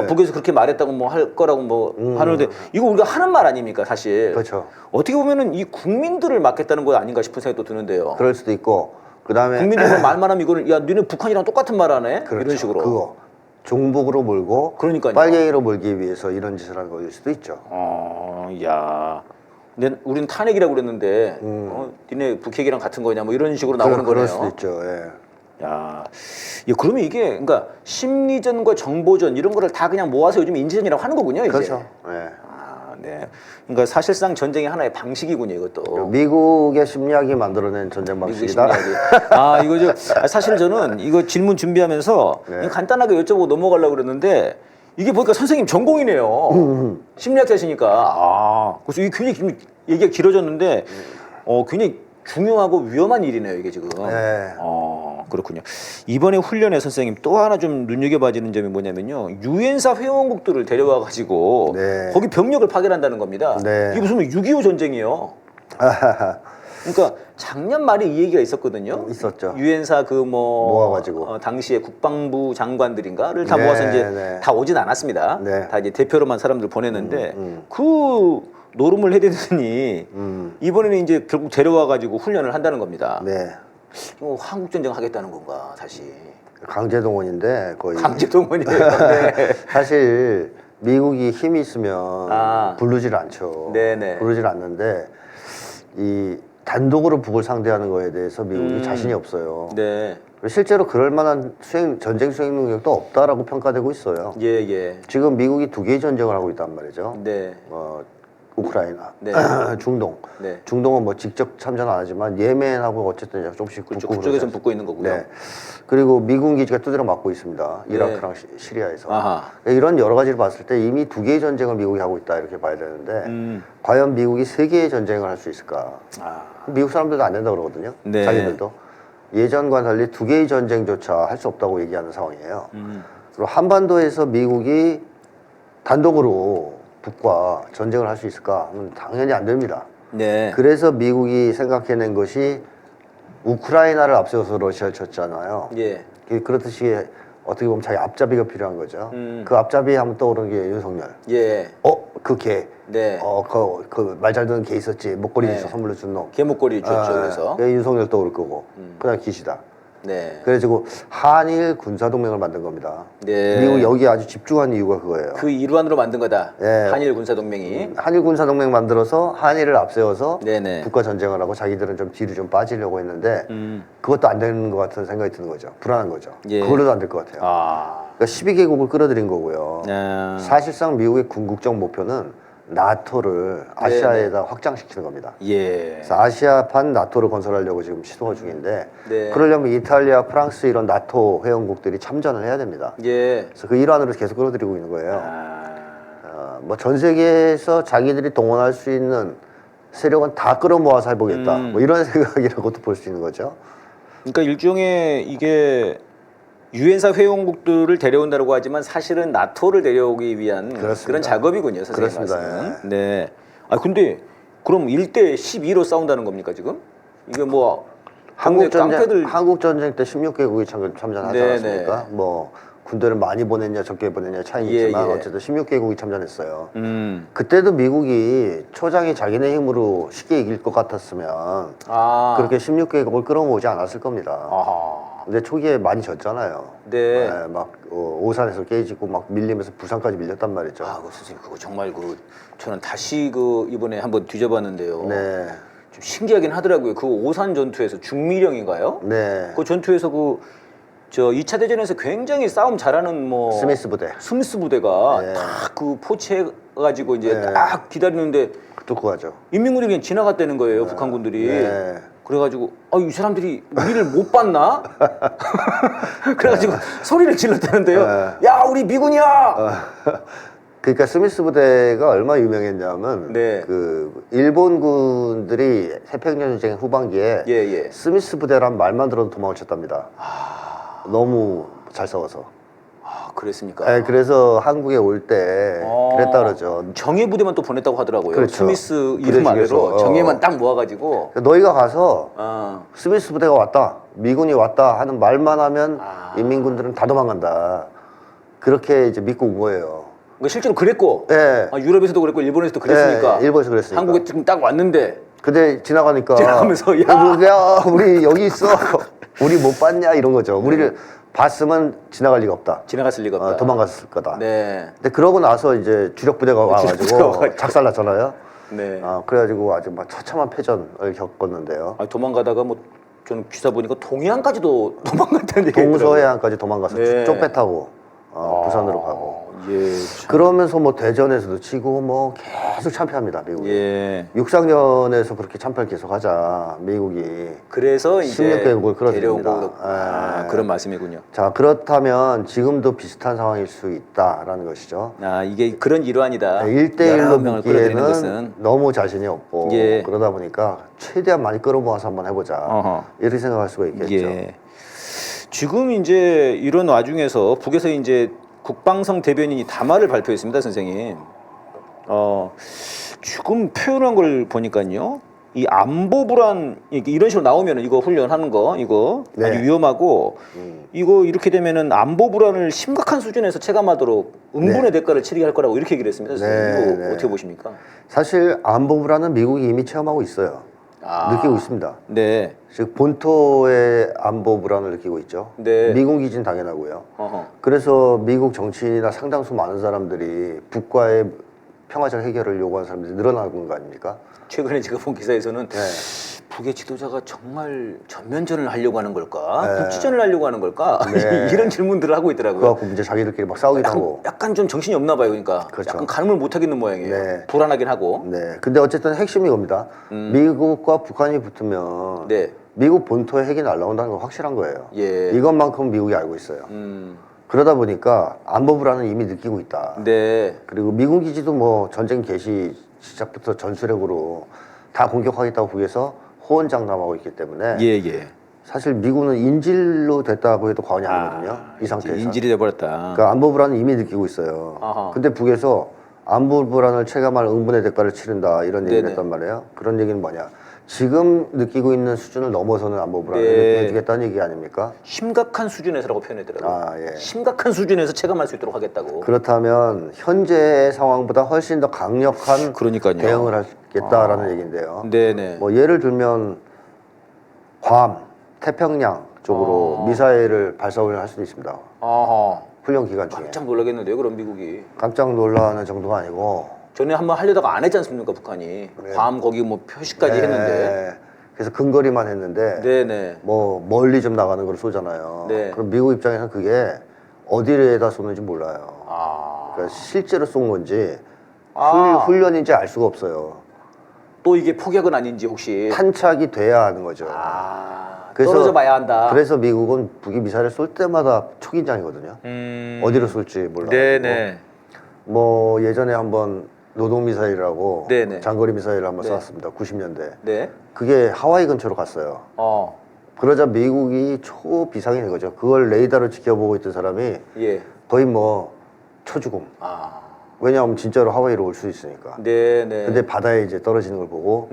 북에서 그렇게 말했다고 뭐 할 거라고 뭐 하는데 이거 우리가 하는 말 아닙니까 사실. 그렇죠. 어떻게 보면은 이 국민들을 막겠다는 거 아닌가 싶은 생각도 드는데요. 그럴 수도 있고 그다음에 국민들이 말만 하면 이거는 야 너네 북한이랑 똑같은 말 하네 그렇죠. 이런 식으로. 그거 종북으로 몰고 그러니까요. 빨갱이로 몰기 위해서 이런 짓을 하는 거일 수도 있죠. 야. 근데 우리는 탄핵이라고 그랬는데 니네 북핵이랑 같은 거냐 뭐 이런 식으로 나오는 그럴 거네요. 수도 있죠. 예. 야, 그러면 이게 그러니까 심리전과 정보전 이런 거를 다 그냥 모아서 요즘 인지전이라고 하는 거군요, 이제. 그렇죠. 예. 네. 그러니까 사실상 전쟁의 하나의 방식이군요, 이것도. 미국의 심리학이 만들어낸 전쟁 미국의 방식이다. 심리학이. 이거 사실 저는 이거 질문 준비하면서 네. 간단하게 여쭤보고 넘어가려고 그랬는데 이게 보니까 선생님 전공이네요. 심리학자시니까. 그래서 이게 굉장히 얘기가 길어졌는데 굉장히 중요하고 위험한 일이네요, 이게 지금. 네. 그렇군요. 이번에 훈련에 선생님 또 하나 좀 눈여겨봐지는 점이 뭐냐면요. 유엔사 회원국들을 데려와 가지고 네. 거기 병력을 파견한다는 겁니다. 네. 이게 무슨 6.25 전쟁이에요. 그러니까 작년 말에 이 얘기가 있었거든요. 있었죠. 유엔사 모아가지고. 당시에 국방부 장관들인가를 다 네, 모아서 이제 네. 다 오진 않았습니다. 네. 다 이제 대표로만 사람들 보냈는데 그 노름을 해대더니 이번에는 이제 결국 데려와 가지고 훈련을 한다는 겁니다. 네. 한국 전쟁 하겠다는 건가 다시? 강제동원인데 거의. 강제동원이에요. 네. 사실 미국이 힘이 있으면 부르질 않죠. 네네. 부르질 않는데 이 단독으로 북을 상대하는 거에 대해서 미국이 자신이 없어요. 네. 실제로 그럴 만한 전쟁 수행 능력도 없다라고 평가되고 있어요. 예. 지금 미국이 두 개의 전쟁을 하고 있단 말이죠. 네. 우크라이나, 네. 중동. 네. 중동은 뭐 직접 참전 안 하지만 예멘하고 어쨌든 조금씩 그렇죠. 붙고 그쪽에서는 그러지 붙고 있는 거고요. 네. 그리고 미군 기지가 두드려 맞고 있습니다. 이라크랑 시리아에서. 아하. 이런 여러 가지를 봤을 때 이미 두 개의 전쟁을 미국이 하고 있다 이렇게 봐야 되는데 과연 미국이 세 개의 전쟁을 할 수 있을까? 미국 사람들도 안 된다 그러거든요. 네. 자기들도. 예전과 달리 두 개의 전쟁조차 할 수 없다고 얘기하는 상황이에요. 그리고 한반도에서 미국이 단독으로 북과 전쟁을 할 수 있을까 하면 당연히 안 됩니다. 네. 그래서 미국이 생각해낸 것이 우크라이나를 앞세워서 러시아를 쳤잖아요. 예. 그렇듯이 어떻게 보면 자기 앞잡이가 필요한 거죠. 그 앞잡이 하면 떠오르는 게 윤석열. 예. 그 개. 네. 그 말 잘 듣는 개 있었지. 목걸이 네. 선물로 준 놈. 개목걸이 줬죠. 그래서. 윤석열 떠오를 거고. 그다음 기시다. 네. 그래가지고 한일 군사동맹을 만든 겁니다. 네. 미국 여기에 아주 집중한 이유가 그거예요. 그 일환으로 만든 거다. 예. 한일 군사 동맹이. 한일 군사동맹 만들어서 한일을 앞세워서 네네. 국가 전쟁을 하고 자기들은 좀 뒤로 좀 빠지려고 했는데 그것도 안 되는 것 같은 생각이 드는 거죠. 불안한 거죠. 예. 그걸로도 안 될 것 같아요. 아. 그러니까 12개국을 끌어들인 거고요. 아. 사실상 미국의 궁극적 목표는 나토를 아시아에다 확장시키는 겁니다. 예. 그래서 아시아판 나토를 건설하려고 지금 시도 중인데 네. 그러려면 이탈리아, 프랑스 이런 나토 회원국들이 참전을 해야 됩니다. 예. 그래서 그 일환으로 계속 끌어들이고 있는 거예요. 아. 뭐 전 세계에서 자기들이 동원할 수 있는 세력은 다 끌어모아서 해보겠다. 뭐 이런 생각이라고도 볼 수 있는 거죠. 그러니까 일종의 이게 유엔사 회원국들을 데려온다고 하지만 사실은 나토를 데려오기 위한 그렇습니다. 그런 작업이군요, 선생님 그렇습니다. 말씀은. 네. 아 근데 그럼 1대 12로 싸운다는 겁니까 지금? 이게 뭐 한국 깡패들 전쟁 때 16개국이 참전하지 네네. 않았습니까? 뭐 군대를 많이 보냈냐 적게 보냈냐 차이는 예, 있지만 예. 어쨌든 16개국이 참전했어요. 음. 그때도 미국이 초장이 자기네 힘으로 쉽게 이길 것 같았으면 아. 그렇게 16개국을 끌어모으지 않았을 겁니다. 아하. 근데 초기에 많이 졌잖아요. 네. 막 오산에서 깨지고 막 밀리면서 부산까지 밀렸단 말이죠. 아, 그 선생님 그거 정말 저는 다시 이번에 한번 뒤져봤는데요. 네, 좀 신기하긴 하더라고요. 그 오산 전투에서 중미령인가요? 네. 그 전투에서 저 2차 대전에서 굉장히 싸움 잘하는 스미스 부대. 스미스 부대가 네. 딱 그 포치해가지고 이제 네. 딱 기다리는데 듣고 가죠. 인민군이 그냥 지나갔다는 거예요. 북한군들이. 네. 그래가지고 이 사람들이 우리를 못 봤나? 그래가지고 소리를 질렀다는데요. 야 우리 미군이야! 그러니까 스미스 부대가 얼마나 유명했냐면 네. 그 일본군들이 태평양 전쟁 후반기에 예, 예. 스미스 부대란 말만 들어도 도망을 쳤답니다. 너무 잘 싸워서. 아 그랬습니까? 네, 그래서 한국에 올 때 그랬다 그러죠. 정예 부대만 또 보냈다고 하더라고요. 그렇죠. 스미스 부대 이름 아래로 중에서, 정예만 딱 모아가지고. 너희가 가서 어. 스미스 부대가 왔다, 미군이 왔다 하는 말만 하면 아. 인민군들은 다 도망간다. 그렇게 이제 믿고 온 거예요. 그러니까 실제로 그랬고. 네. 유럽에서도 그랬고 일본에서도 그랬으니까. 네, 일본에서 그랬으니까. 한국에 지금 딱 왔는데. 근데 지나가니까 지나가면서, 야! 야 우리 여기 있어. 우리 못 봤냐 이런 거죠. 우리를 봤으면 지나갈 리가 없다. 지나갔을 리가 없다. 도망갔을 거다. 네. 근데 그러고 나서 이제 주력 부대가 부대가 와가지고 와가지고. 작살났잖아요. 네. 그래가지고 아주 막 처참한 패전을 겪었는데요. 도망가다가 저는 기사 보니까 동해안까지도 도망갔다는 얘기가 있더라고요. 동서해안까지 도망가서 네. 쪽배 타고 부산으로 가고. 예. 그러면서 뭐 대전에서도 치고 뭐 계속 참패합니다 미국이. 예. 육상전에서 그렇게 참패를 계속하자 미국이. 그래서 이제 16개국을 끌어들입니다. 데려온 거고. 그런 말씀이군요. 자 그렇다면 지금도 비슷한 상황일 수 있다라는 것이죠. 이게 그런 일환이다. 1대1로 여러 명을 끌어들이는 묶기에는 것은. 너무 자신이 없고 예. 그러다 보니까 최대한 많이 끌어모아서 한번 해보자 어허. 이렇게 생각할 수가 있겠죠. 예. 지금 이제 이런 와중에서 북에서 이제 국방성 대변인이 담화를 발표했습니다, 선생님. 지금 표현한 걸 보니까요. 이 안보 불안 이런 식으로 나오면은 이거 훈련하는 거 이거 네. 아주 위험하고 이거 이렇게 되면은 안보 불안을 심각한 수준에서 체감하도록 응분의 대가를 치르게 할 거라고 이렇게 얘기를 했습니다. 선생님. 이거 네. 어떻게 보십니까? 사실 안보 불안은 미국이 이미 체험하고 있어요. 느끼고 있습니다. 네. 즉 본토의 안보 불안을 느끼고 있죠. 네. 미군 기진 당연하고요. 어허. 그래서 미국 정치인이나 상당수 많은 사람들이 북과의 평화적 해결을 요구하는 사람들이 늘어나는 거 아닙니까? 최근에 제가 본 기사에서는 네. 북의 지도자가 정말 전면전을 하려고 하는 걸까? 네. 국지전을 하려고 하는 걸까? 네. 이런 질문들을 하고 있더라고요. 그래갖고 이제 자기들끼리 막 싸우기도 하고. 약간 좀 정신이 없나 봐요. 그러니까 그렇죠. 약간 가늠을 못 하겠는 모양이에요. 네. 불안하긴 하고. 네. 근데 어쨌든 핵심이 겁니다. 미국과 북한이 붙으면 네. 미국 본토에 핵이 날라온다는 건 확실한 거예요. 예. 이것만큼 미국이 알고 있어요. 그러다 보니까 안보 불안은 이미 느끼고 있다. 네. 그리고 미군 기지도 뭐 전쟁 개시 시작부터 전술핵으로 다 공격하겠다고 북에서 호언장담하고 있기 때문에 예, 예. 사실 미군은 인질로 됐다고 해도 과언이 아니거든요. 이 상태에서. 인질이 돼 버렸다. 그러니까 안보 불안은 이미 느끼고 있어요. 아하. 근데 북에서 안보 불안을 체감할 응분의 대가를 치른다 이런 얘기를 네네. 했단 말이에요. 그런 얘기는 뭐냐? 지금 느끼고 있는 수준을 넘어서는 안보 불안을 네. 해주겠다는 얘기 아닙니까? 심각한 수준에서라고 표현했더라고요. 아, 예. 심각한 수준에서 체감할 수 있도록 하겠다고. 그렇다면 현재의 상황보다 훨씬 더 강력한 그러니까요. 대응을 하겠다라는 얘기인데요. 네네. 뭐 예를 들면 괌, 태평양 쪽으로 미사일을 발사를 할 수도 있습니다. 아하. 훈련 기간 중에. 깜짝 놀라겠는데요, 그럼 미국이. 깜짝 놀라는 정도가 아니고 전에 한번 하려다가 안 했지 않습니까, 북한이. 괌 거기 뭐 표시까지 네. 했는데. 그래서 근거리만 했는데 네네. 뭐 멀리 좀 나가는 걸 쏘잖아요. 네. 그럼 미국 입장에서는 그게 어디에다 쏘는지 몰라요. 아. 그러니까 실제로 쏜 건지 아. 훈련인지 알 수가 없어요. 또 이게 폭약은 아닌지 혹시. 탄착이 돼야 하는 거죠. 아. 그래서- 떨어져 봐야 한다. 그래서 미국은 북이 미사일을 쏠 때마다 초긴장이거든요. 어디로 쏠지 몰라요. 네네. 뭐 예전에 한번 노동 미사일이라고 네네. 장거리 미사일을 한번 네. 쐈습니다. 90년대. 네. 그게 하와이 근처로 갔어요. 어. 그러자 미국이 초비상이 된 거죠. 그걸 레이더로 지켜보고 있던 사람이 예. 거의 뭐 초죽음. 아. 왜냐하면 진짜로 하와이로 올 수 있으니까. 네네. 근데 바다에 이제 떨어지는 걸 보고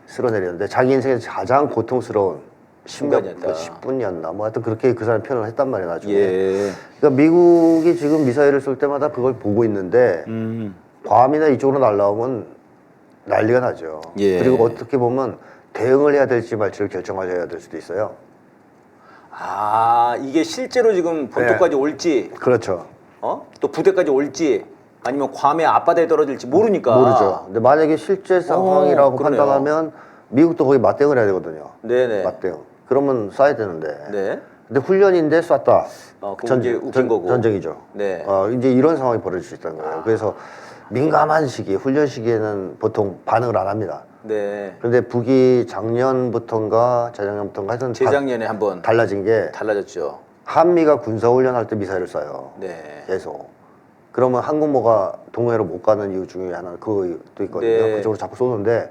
쓸어내렸는데 자기 인생에서 가장 고통스러운 순간이었다. 10분이었나 뭐 하여튼 그렇게 그 사람 표현을 했단 말이에요 나중에. 예. 그러니까 미국이 지금 미사일을 쏠 때마다 그걸 보고 있는데 괌이나 이쪽으로 날라오면 난리가 나죠. 예. 그리고 어떻게 보면 대응을 해야 될지 말지를 결정해야 될 수도 있어요. 아, 이게 실제로 지금 본토까지 올지, 그렇죠. 또 부대까지 올지, 아니면 괌의 앞바다에 떨어질지 모르니까. 모르죠. 근데 만약에 실제 상황이라고 그러네요. 판단하면 미국도 거기 맞대응을 해야 되거든요. 네네. 맞대응. 그러면 쏴야 되는데. 네. 근데 훈련인데 쐈다. 그건 이제 웃긴 거고. 전쟁이죠. 네. 이제 이런 상황이 벌어질 수 있다는 거예요. 그래서 민감한 시기, 훈련 시기에는 보통 반응을 안 합니다. 네. 그런데 북이 작년부터인가 재작년부터인가 하여튼 재작년에 한번 달라진 게 달라졌죠. 한미가 군사훈련할 때 미사일을 쏴요. 네. 계속. 그러면 항공모가 동해로 못 가는 이유 중에 하나는 그것도 있거든요. 네. 그쪽으로 자꾸 쏘는데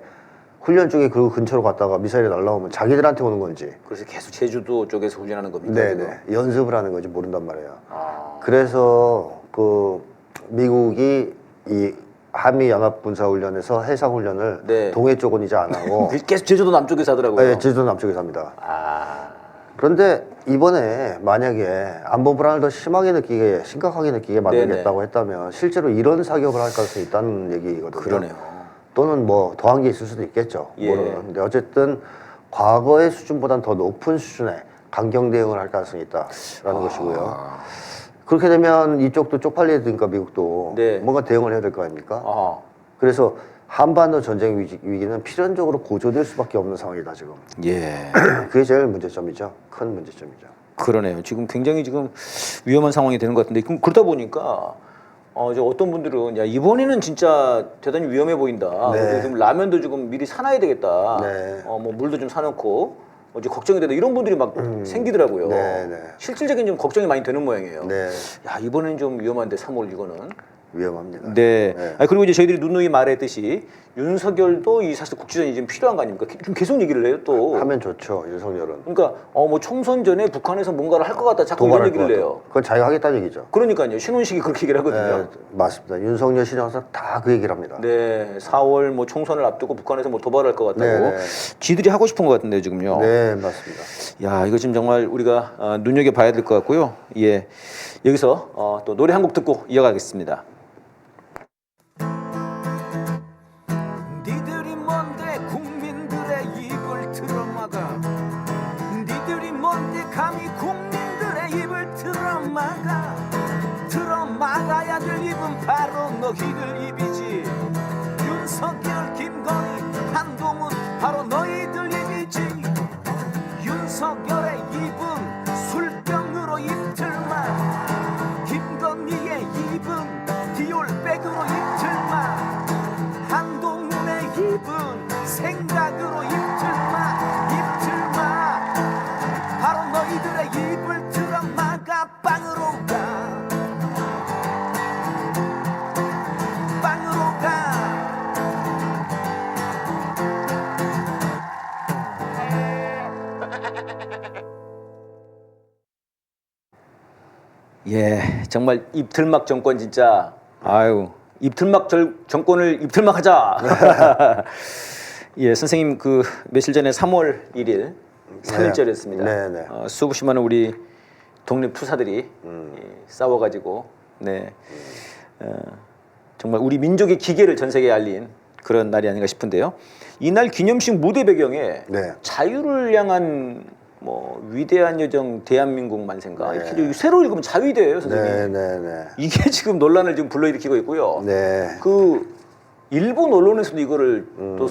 훈련 중에 그 근처로 갔다가 미사일이 날라오면 자기들한테 오는 건지 그래서 계속 제주도 쪽에서 훈련하는 겁니까? 네네 지금? 연습을 하는 건지 모른단 말이에요. 아. 그래서 그 미국이 이 한미 연합 군사 훈련에서 해상 훈련을 네. 동해 쪽은 이제 안 하고 계속 제주도 남쪽에서 하더라고요. 네, 제주도 남쪽에서 합니다. 아. 그런데 이번에 만약에 안보 불안을 더 심하게 느끼게 심각하게 느끼게 만들겠다고 했다면 실제로 이런 사격을 할 가능성이 있다는 얘기거든요. 그러네요. 또는 뭐 더한 게 있을 수도 있겠죠. 예. 모르는. 근데 어쨌든 과거의 수준보다는 더 높은 수준의 강경 대응을 할 가능성이 있다라는 것이고요. 그렇게 되면 이쪽도 쪽팔리야 되니까 미국도 네. 뭔가 대응을 해야 될 거 아닙니까? 아. 그래서 한반도 전쟁 위기는 필연적으로 고조될 수밖에 없는 상황이다 지금. 예. 그게 제일 문제점이죠. 큰 문제점이죠. 그러네요. 지금 굉장히 지금 위험한 상황이 되는 것 같은데 그러다 보니까 이제 어떤 분들은 야 이번에는 진짜 대단히 위험해 보인다. 네. 그래서 지금 라면도 지금 미리 사놔야 되겠다. 네. 뭐 물도 좀 사놓고 이제 걱정이 된다. 이런 분들이 막 생기더라고요. 네, 네. 실질적인 좀 걱정이 많이 되는 모양이에요. 네, 야 이번엔 좀 위험한데 3월 이거는. 위험합니다. 네. 네. 아니, 그리고 이제 저희들이 누누이 말했듯이 윤석열도 이 사실 국지전이 지금 필요한 거 아닙니까? 좀 계속 얘기를 해요 또. 하면 좋죠 윤석열은. 그러니까 뭐 총선 전에 북한에서 뭔가를 할 것 같다 자꾸 이런 도발할 얘기를 것 같아요. 해요. 그건 자기가 하겠다는 얘기죠. 그러니까요. 신혼식이 그렇게 얘기를 하거든요. 네, 맞습니다. 윤석열 신영사 다 그 얘기를 합니다. 네, 4월 뭐 총선을 앞두고 북한에서 뭐 도발할 것 같다고. 네, 네. 지들이 하고 싶은 것 같은데요, 지금요. 네, 맞습니다. 야, 이거 지금 정말 우리가 눈여겨 봐야 될 것 같고요. 예, 여기서 또 노래 한 곡 듣고 이어가겠습니다. 니들이 뭔데 국민들의 입을 틀어막아. 니들이 뭔데 감히 국민들의 입을 틀어막아. 틀어막아야 될 입은 바로 너희들 입이지. 윤석열, 김건희, 한동훈 바로 너희들 입이지. 윤석열의 입은 술병으로 입틀만. 김건희의 입은 디올백으로 입틀만. 한동훈의 입은 생각으로 입틀만. 입틀만. 바로 너희들의 입을 틀어막아. 빵으로 가. 빵으로 가. 예, 정말 입틀막 정권 진짜 아유 입틀막 정권을 입틀막하자. 예, 선생님 그 며칠 전에 3월 1일 3.1절이었습니다. 네, 네. 수없이 많은 우리 독립 투사들이 싸워가지고 네, 정말 우리 민족의 기계를 전 세계에 알린 그런 날이 아닌가 싶은데요. 이날 기념식 무대 배경에 네. 자유를 향한 뭐 위대한 여정 대한민국 만세인가 네. 이렇게 새로 읽으면 자위대예요, 선생님. 네, 네, 네. 이게 지금 논란을 지금 불러일으키고 있고요. 네. 그 일본 언론에서도 이거를 또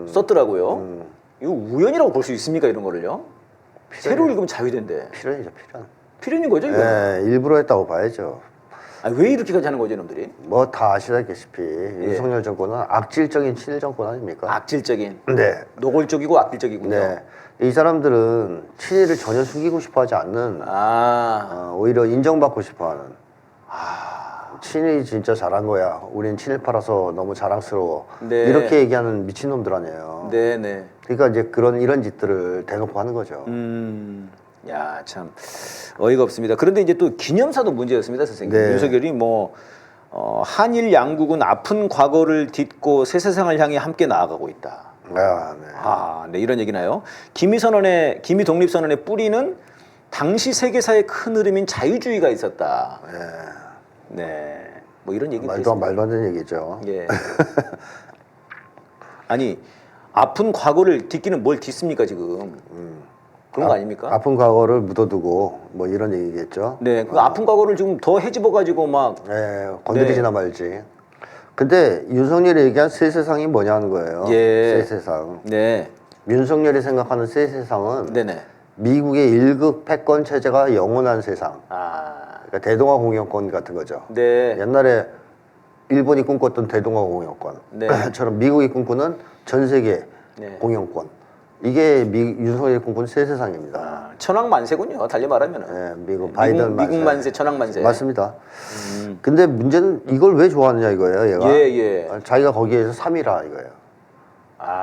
썼더라고요. 이거 우연이라고 볼 수 있습니까, 이런 거를요? 새로 읽으면 자위대인데 필연이죠, 필연. 필연인 거죠, 이거? 네, 일부러 했다고 봐야죠. 아니, 왜 이렇게까지 하는 거죠, 이놈들이? 뭐 다 아시다시피 윤석열 정권은 악질적인 친일 정권 아닙니까? 악질적인, 네. 노골적이고 악질적이군요. 네. 이 사람들은 친일을 전혀 숨기고 싶어하지 않는 오히려 인정받고 싶어하는 친일이 진짜 잘한 거야. 우린 친일 팔아서 너무 자랑스러워. 네. 이렇게 얘기하는 미친놈들 아니에요. 네네. 그러니까 이제 이런 짓들을 대놓고 하는 거죠. 야, 참 어이가 없습니다. 그런데 이제 또 기념사도 문제였습니다, 선생님. 네. 윤석열이 뭐 한일 양국은 아픈 과거를 딛고 새 세상을 향해 함께 나아가고 있다. 네. 네, 이런 얘기나요? 기미 독립선언의 뿌리는 당시 세계사의 큰 흐름인 자유주의가 있었다. 네, 뭐 이런 얘기도 있습니다. 말도 안 되는 얘기죠. 예. 아니, 아픈 과거를 딛기는 뭘 딛습니까 지금? 그런 거 아닙니까? 아픈 과거를 묻어두고 뭐 이런 얘기겠죠. 네, 그 아픈 과거를 지금 더 헤집어 가지고 막 건드리지나 말지. 근데 윤석열이 얘기한 새 세상이 뭐냐는 거예요. 예. 새 세상. 네, 윤석열이 생각하는 새 세상은 네네. 미국의 1급 패권 체제가 영원한 세상. 그러니까 대동아 공영권 같은 거죠. 네, 옛날에 일본이 꿈꿨던 대동아 공영권처럼 미국이 꿈꾸는 전 세계 네. 공영권. 이게 윤석열이 꿈꾸는 새 세상입니다. 천황만세군요. 달리 말하면은. 네, 미국 바이든 미국 만세, 천황만세. 맞습니다. 근데 문제는 이걸 왜 좋아하느냐 이거예요, 얘가. 예. 자기가 거기에서 3위라 이거예요.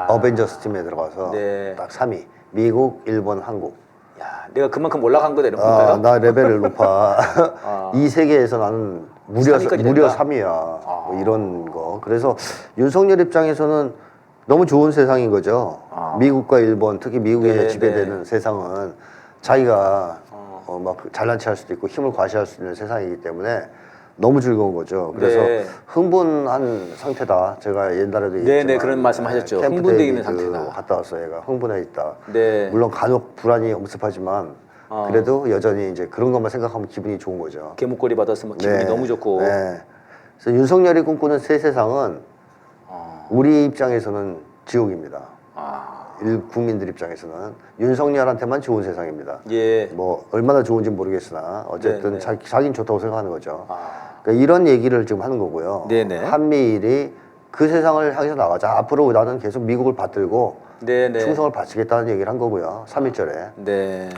어벤져스 팀에 들어가서 네. 딱 3위. 미국, 일본, 한국. 야, 내가 그만큼 올라간 거다 이런 건가요? 나 레벨을 높아. 이 세계에서 나는 무려 3위까지 3위야. 뭐 이런 거. 그래서 윤석열 입장에서는 너무 좋은 세상인 거죠. 미국과 일본, 특히 미국에 네, 지배되는 세상은 자기가 막 잘난 체 할 수도 있고 힘을 과시할 수 있는 세상이기 때문에 너무 즐거운 거죠. 그래서 네. 흥분한 상태다. 제가 옛날에도 네, 그런 말씀하셨죠. 캠프 흥분되어 있는 데이비드 상태다. 갔다 왔어요. 얘가 흥분해 있다. 네. 물론 간혹 불안이 엄습하지만 그래도 여전히 이제 그런 것만 생각하면 기분이 좋은 거죠. 개목걸이 받았으면 기분이 너무 좋고. 네. 그래서 윤석열이 꿈꾸는 새 세상은 우리 입장에서는 지옥입니다. 국민들 입장에서는 윤석열한테만 좋은 세상입니다. 예. 뭐 얼마나 좋은지 모르겠으나 어쨌든 네. 자기는 좋다고 생각하는 거죠. 그러니까 이런 얘기를 지금 하는 거고요. 네네. 한미일이 그 세상을 향해서 나가자. 앞으로 나는 계속 미국을 받들고 네네. 충성을 바치겠다는 얘기를 한 거고요. 3.1절에. 네.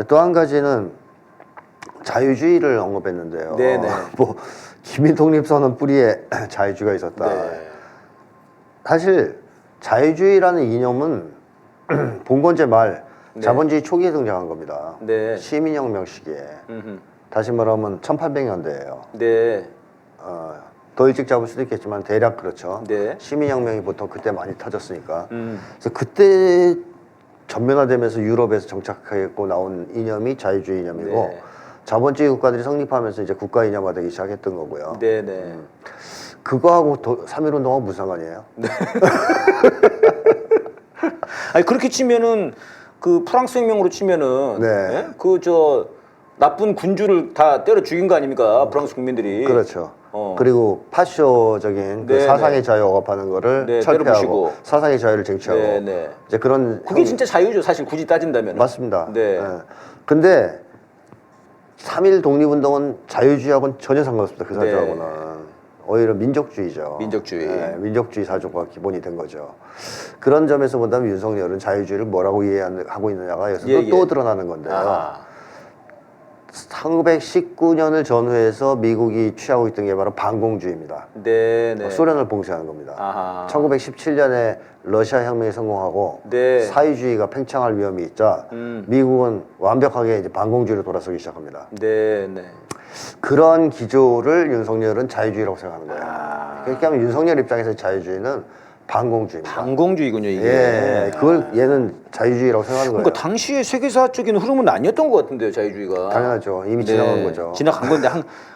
또 한 가지는 자유주의를 언급했는데요. 네네. 뭐 기민독립선언 뿌리에 자유주의가 있었다. 네. 사실 자유주의라는 이념은 봉건제 말 자본주의 초기에 등장한 겁니다. 네. 시민혁명 시기에. 음흠. 다시 말하면 1800년대예요. 네. 더 일찍 잡을 수도 있겠지만 대략 그렇죠. 네. 시민혁명이 보통 그때 많이 터졌으니까. 음. 그래서 그때 전면화되면서 유럽에서 정착했고 나온 이념이 자유주의 이념이고 네. 자본주의 국가들이 성립하면서 이제 국가 이념화되기 시작했던 거고요. 네네. 그거하고 3.1운동하고 무슨 상관이에요? 아니 그렇게 치면은 그 프랑스 혁명으로 치면은 네. 예? 그 저 나쁜 군주를 다 때려 죽인 거 아닙니까? 프랑스 국민들이. 그렇죠. 그리고 파쇼적인 그 네네. 사상의 자유 억압하는 거를 네, 철폐하고 때려부시고. 사상의 자유를 쟁취하고 네네. 이제 그런 그게 진짜 자유죠, 사실 굳이 따진다면. 맞습니다. 네. 근데 3.1 독립운동은 자유주의하고는 전혀 상관없습니다. 그 사주하고는. 오히려 민족주의죠. 민족주의. 네, 민족주의 사조가 기본이 된 거죠. 그런 점에서 본다면 윤석열은 자유주의를 뭐라고 이해하고 있느냐가 여기서 또 드러나는 건데요. 1919년을 전후해서 미국이 취하고 있던 게 바로 반공주의입니다. 네네. 소련을 봉쇄하는 겁니다. 아하. 1917년에 러시아 혁명이 성공하고 네. 사회주의가 팽창할 위험이 있자 미국은 완벽하게 이제 반공주의로 돌아서기 시작합니다. 네네. 그런 기조를 윤석열은 자유주의라고 생각하는 거예요. 그렇게 하면 윤석열 입장에서 자유주의는 반공주의입니다. 반공주의군요 이게. 예, 그걸 얘는 자유주의라고 생각하는 거예요. 그러니까 당시에 세계사적인 흐름은 아니었던 것 같은데요, 자유주의가. 당연하죠. 이미 지나간 거죠. 지나간 건데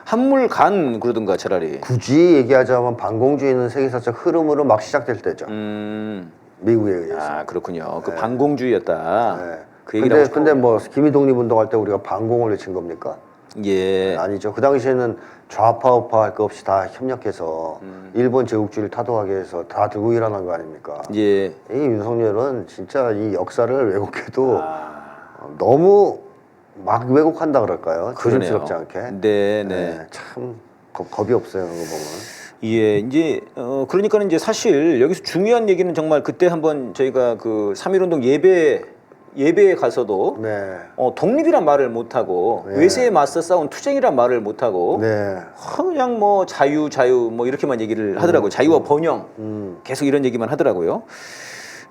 한물 간 그러던가 차라리. 굳이 얘기하자면 반공주의는 세계사적 흐름으로 막 시작될 때죠. 미국에 의해서. 아 그렇군요. 그 반공주의였다. 네. 그 얘기를 하고 근데 뭐 김일독립운동할 때 우리가 반공을 외친 겁니까? 예. 아니죠. 그 당시에는 좌파 우파 할 거 없이 다 협력해서 일본 제국주의를 타도하게 해서 다 들고 일어난 거 아닙니까? 예. 이 윤석열은 진짜 이 역사를 왜곡해도 너무 막 왜곡한다 그럴까요? 그러네요. 조심스럽지 않게. 네, 네. 네, 참 겁이 없어요. 그거 보면. 예, 이제 그러니까는 이제 사실 여기서 중요한 얘기는 정말 그때 한번 저희가 그 3.1운동 예배에 가서도 네. 독립이란 말을 못 하고 네. 외세에 맞서 싸운 투쟁이란 말을 못 하고 네. 그냥 뭐 자유 뭐 이렇게만 얘기를 하더라고요. 자유와 번영 계속 이런 얘기만 하더라고요.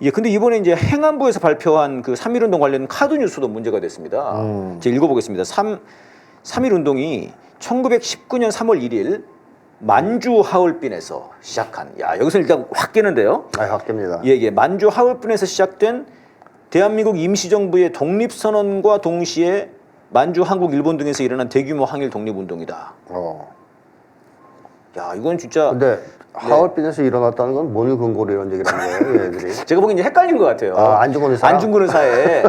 예, 근데 이번에 이제 행안부에서 발표한 그 3.1운동 관련 카드 뉴스도 문제가 됐습니다. 제가 읽어보겠습니다. 3.1운동이 1919년 3월 1일 만주 하얼빈에서 시작한, 야 여기서 일단 확 깨는데요. 아, 학계입니다. 예, 만주 하얼빈에서 시작된 대한민국 임시정부의 독립선언과 동시에 만주, 한국, 일본 등에서 일어난 대규모 항일 독립운동이다. 야, 이건 진짜 근데 하얼빈에서 일어났다는 건 뭘 근거로 이런 얘기를 하는 거예요, 얘들이? 제가 보기엔 이제 헷갈린 것 같아요. 안중근 의사? 안중근 의사에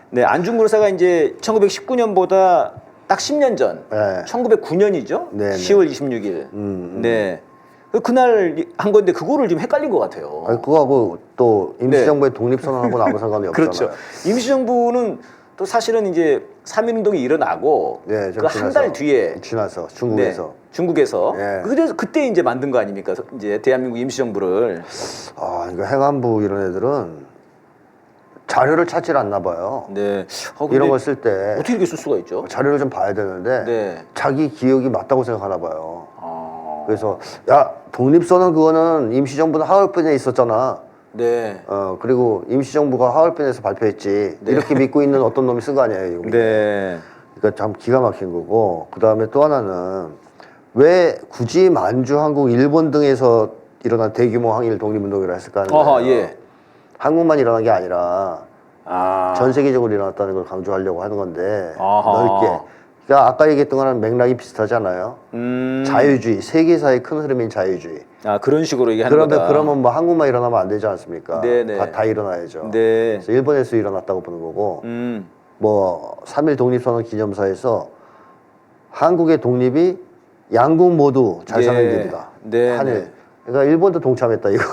네, 안중근 의사가 이제 1919년보다 딱 10년 전, 네. 1909년이죠. 네, 네. 10월 26일. 네. 그날 한 건데 그거를 좀 헷갈린 것 같아요. 아니, 그거하고 또 임시정부의 독립선언하고는 아무 상관이 없잖아요. 그렇죠. 임시정부는 또 사실은 이제 3.1운동이 일어나고 네, 좀 그 한 달 뒤에 지나서 중국에서. 네, 중국에서 네. 그래서 그때 이제 만든 거 아닙니까? 이제 대한민국 임시정부를. 이거 행안부 이런 애들은 자료를 찾질 않나 봐요. 네. 이런 걸 쓸 때 어떻게 이렇게 쓸 수가 있죠? 자료를 좀 봐야 되는데 네. 자기 기억이 맞다고 생각하나 봐요. 그래서 야 독립선언 그거는 임시정부는 하얼빈에 있었잖아. 네. 그리고 임시정부가 하얼빈에서 발표했지. 네. 이렇게 믿고 있는 어떤 놈이 쓴 거 아니에요. 이거. 네. 그러니까 참 기가 막힌 거고. 그 다음에 또 하나는 왜 굳이 만주, 한국, 일본 등에서 일어난 대규모 항일 독립운동이라 했을까 하는 거예요. 아하, 예. 한국만 일어난 게 아니라 아. 전 세계적으로 일어났다는 걸 강조하려고 하는 건데 아하. 넓게. 그러니까 아까 얘기했던 거랑 맥락이 비슷하잖아요. 자유주의, 세계사의 큰 흐름인 자유주의. 아, 그런 식으로 얘기하는 거다. 그러면 뭐 한국만 일어나면 안 되지 않습니까? 네네. 다 일어나야죠. 네. 그래서 일본에서 일어났다고 보는 거고, 뭐 3.1 독립선언 기념사에서 한국의 독립이 양국 모두 잘 사는 예. 길이다. 네, 한일. 네. 그러니까 일본도 동참했다 이거.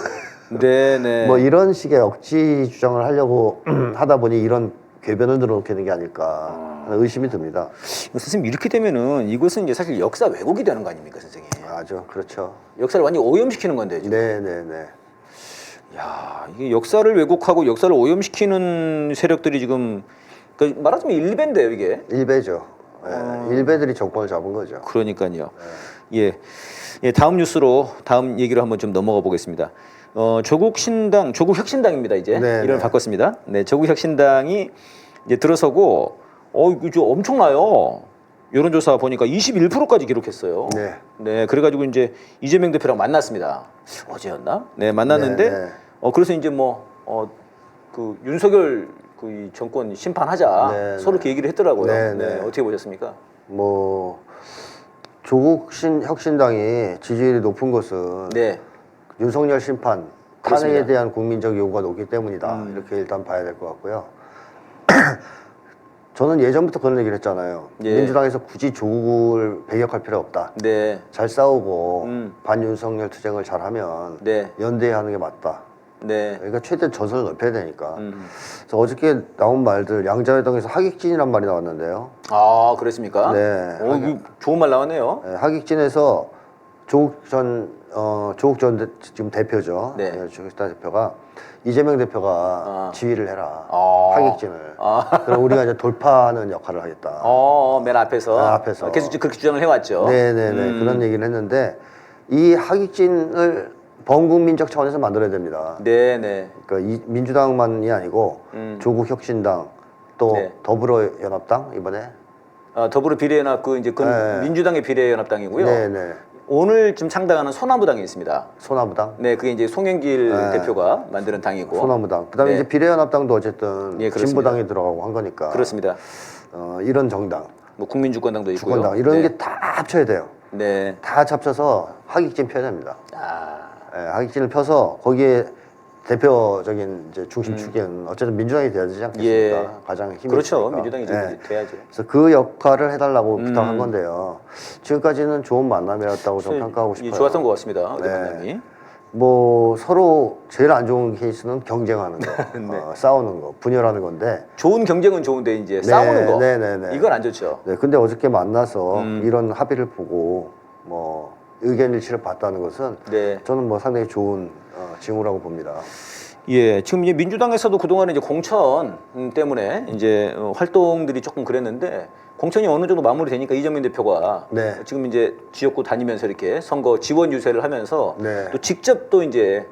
네네. 뭐 이런 식의 억지 주장을 하려고 하다 보니 이런 궤변을 늘어놓게 되는 게 아닐까 하는 의심이 듭니다. 선생님 이렇게 되면은 이것은 이제 사실 역사 왜곡이 되는 거 아닙니까, 선생님? 아주 그렇죠. 역사를 완전히 오염시키는 건데 지금. 네네네. 야, 이게 역사를 왜곡하고 역사를 오염시키는 세력들이 지금 그러니까 말하자면 일배인데요, 이게. 일배죠. 일배들이 정권을 잡은 거죠. 그러니까요. 예. 예, 다음 뉴스로 다음 얘기로 한번 좀 넘어가 보겠습니다. 조국혁신당입니다, 이제. 네, 이름을 네. 바꿨습니다. 네, 조국혁신당이 이제 들어서고 이거 좀 엄청나요. 여론조사 보니까 21%까지 기록했어요. 네. 네, 그래가지고 이제 이재명 대표랑 만났습니다. 어제였나? 네, 만났는데 네, 네. 그래서 이제 그 윤석열 이 정권 심판하자 네, 서로 이렇게 얘기를 했더라고요. 네, 네, 네. 어떻게 보셨습니까? 뭐 조국 혁신당이 지지율이 높은 것은 네, 윤석열 심판 탄핵에 그렇습니다. 대한 국민적 요구가 높기 때문이다. 이렇게 일단 봐야 될 것 같고요. 저는 예전부터 그런 얘기를 했잖아요. 예. 민주당에서 굳이 조국을 배격할 필요 없다. 네, 잘 싸우고 반윤석열 투쟁을 잘하면 네, 연대하는 게 맞다. 네. 그러니까 최대한 전선을 넓혀야 되니까. 그래서 어저께 나온 말들 양자회담에서 하객진이란 말이 나왔는데요. 아, 그랬습니까? 네. 이거 좋은 말 나왔네요. 네, 하객진에서 조국 전 지금 대표죠. 네. 조국 전 대표가 이재명 대표가 지휘를 해라. 아. 하객진을. 그럼 우리가 이제 돌파하는 역할을 하겠다. 맨 앞에서. 맨 앞에서. 계속 그렇게 주장을 해왔죠. 네네네. 그런 얘기를 했는데 이 하객진을 범국민적 차원에서 만들어야 됩니다. 네네. 그러니까 민주당만이 아니고 조국 혁신당 또 네. 더불어연합당 이번에 더불어 비례연합 이제 네. 민주당의 비례연합당이고요. 네네. 오늘 좀 창당하는 소나무당이 있습니다. 소나무당, 네, 그게 이제 송영길 네. 대표가 만드는 당이고. 소나무당. 그다음에 네. 이제 비례연합당도 어쨌든 예, 그렇습니다. 진보당이 들어가고 한 거니까. 그렇습니다. 이런 정당, 뭐 국민주권당도 있고요. 주권당 이런 네. 게 다 합쳐야 돼요. 네. 다 합쳐서 하객진 펴야 됩니다. 아, 예, 하객진을 펴서 거기에 대표적인 이제 중심축은 어쨌든 민주당이 돼야 되지 않겠습니까? 예. 가장 힘이 그렇죠. 있으니까. 민주당이 좀 예. 돼야죠. 그래서 그 역할을 해달라고 부탁한 건데요. 지금까지는 좋은 만남이었다고 좀 평가하고 싶어요. 예, 좋았던 것 같습니다. 네. 대표님이. 뭐 서로 제일 안 좋은 케이스는 경쟁하는 거, 네. 싸우는 거, 분열하는 건데. 좋은 경쟁은 좋은데 이제 네, 싸우는 거. 네. 이건 안 좋죠. 네, 근데 어저께 만나서 이런 합의를 보고 뭐 의견 일치를 봤다는 것은 네. 저는 뭐 상당히 좋은 징후라고 봅니다. 예, 지금 이제 민주당에서도 그동안에 이제 공천 때문에 이제 활동들이 조금 그랬는데 공천이 어느 정도 마무리되니까 이재명 대표가 네. 지금 이제 지역구 다니면서 이렇게 선거 지원 유세를 하면서 네. 또 직접 또 이제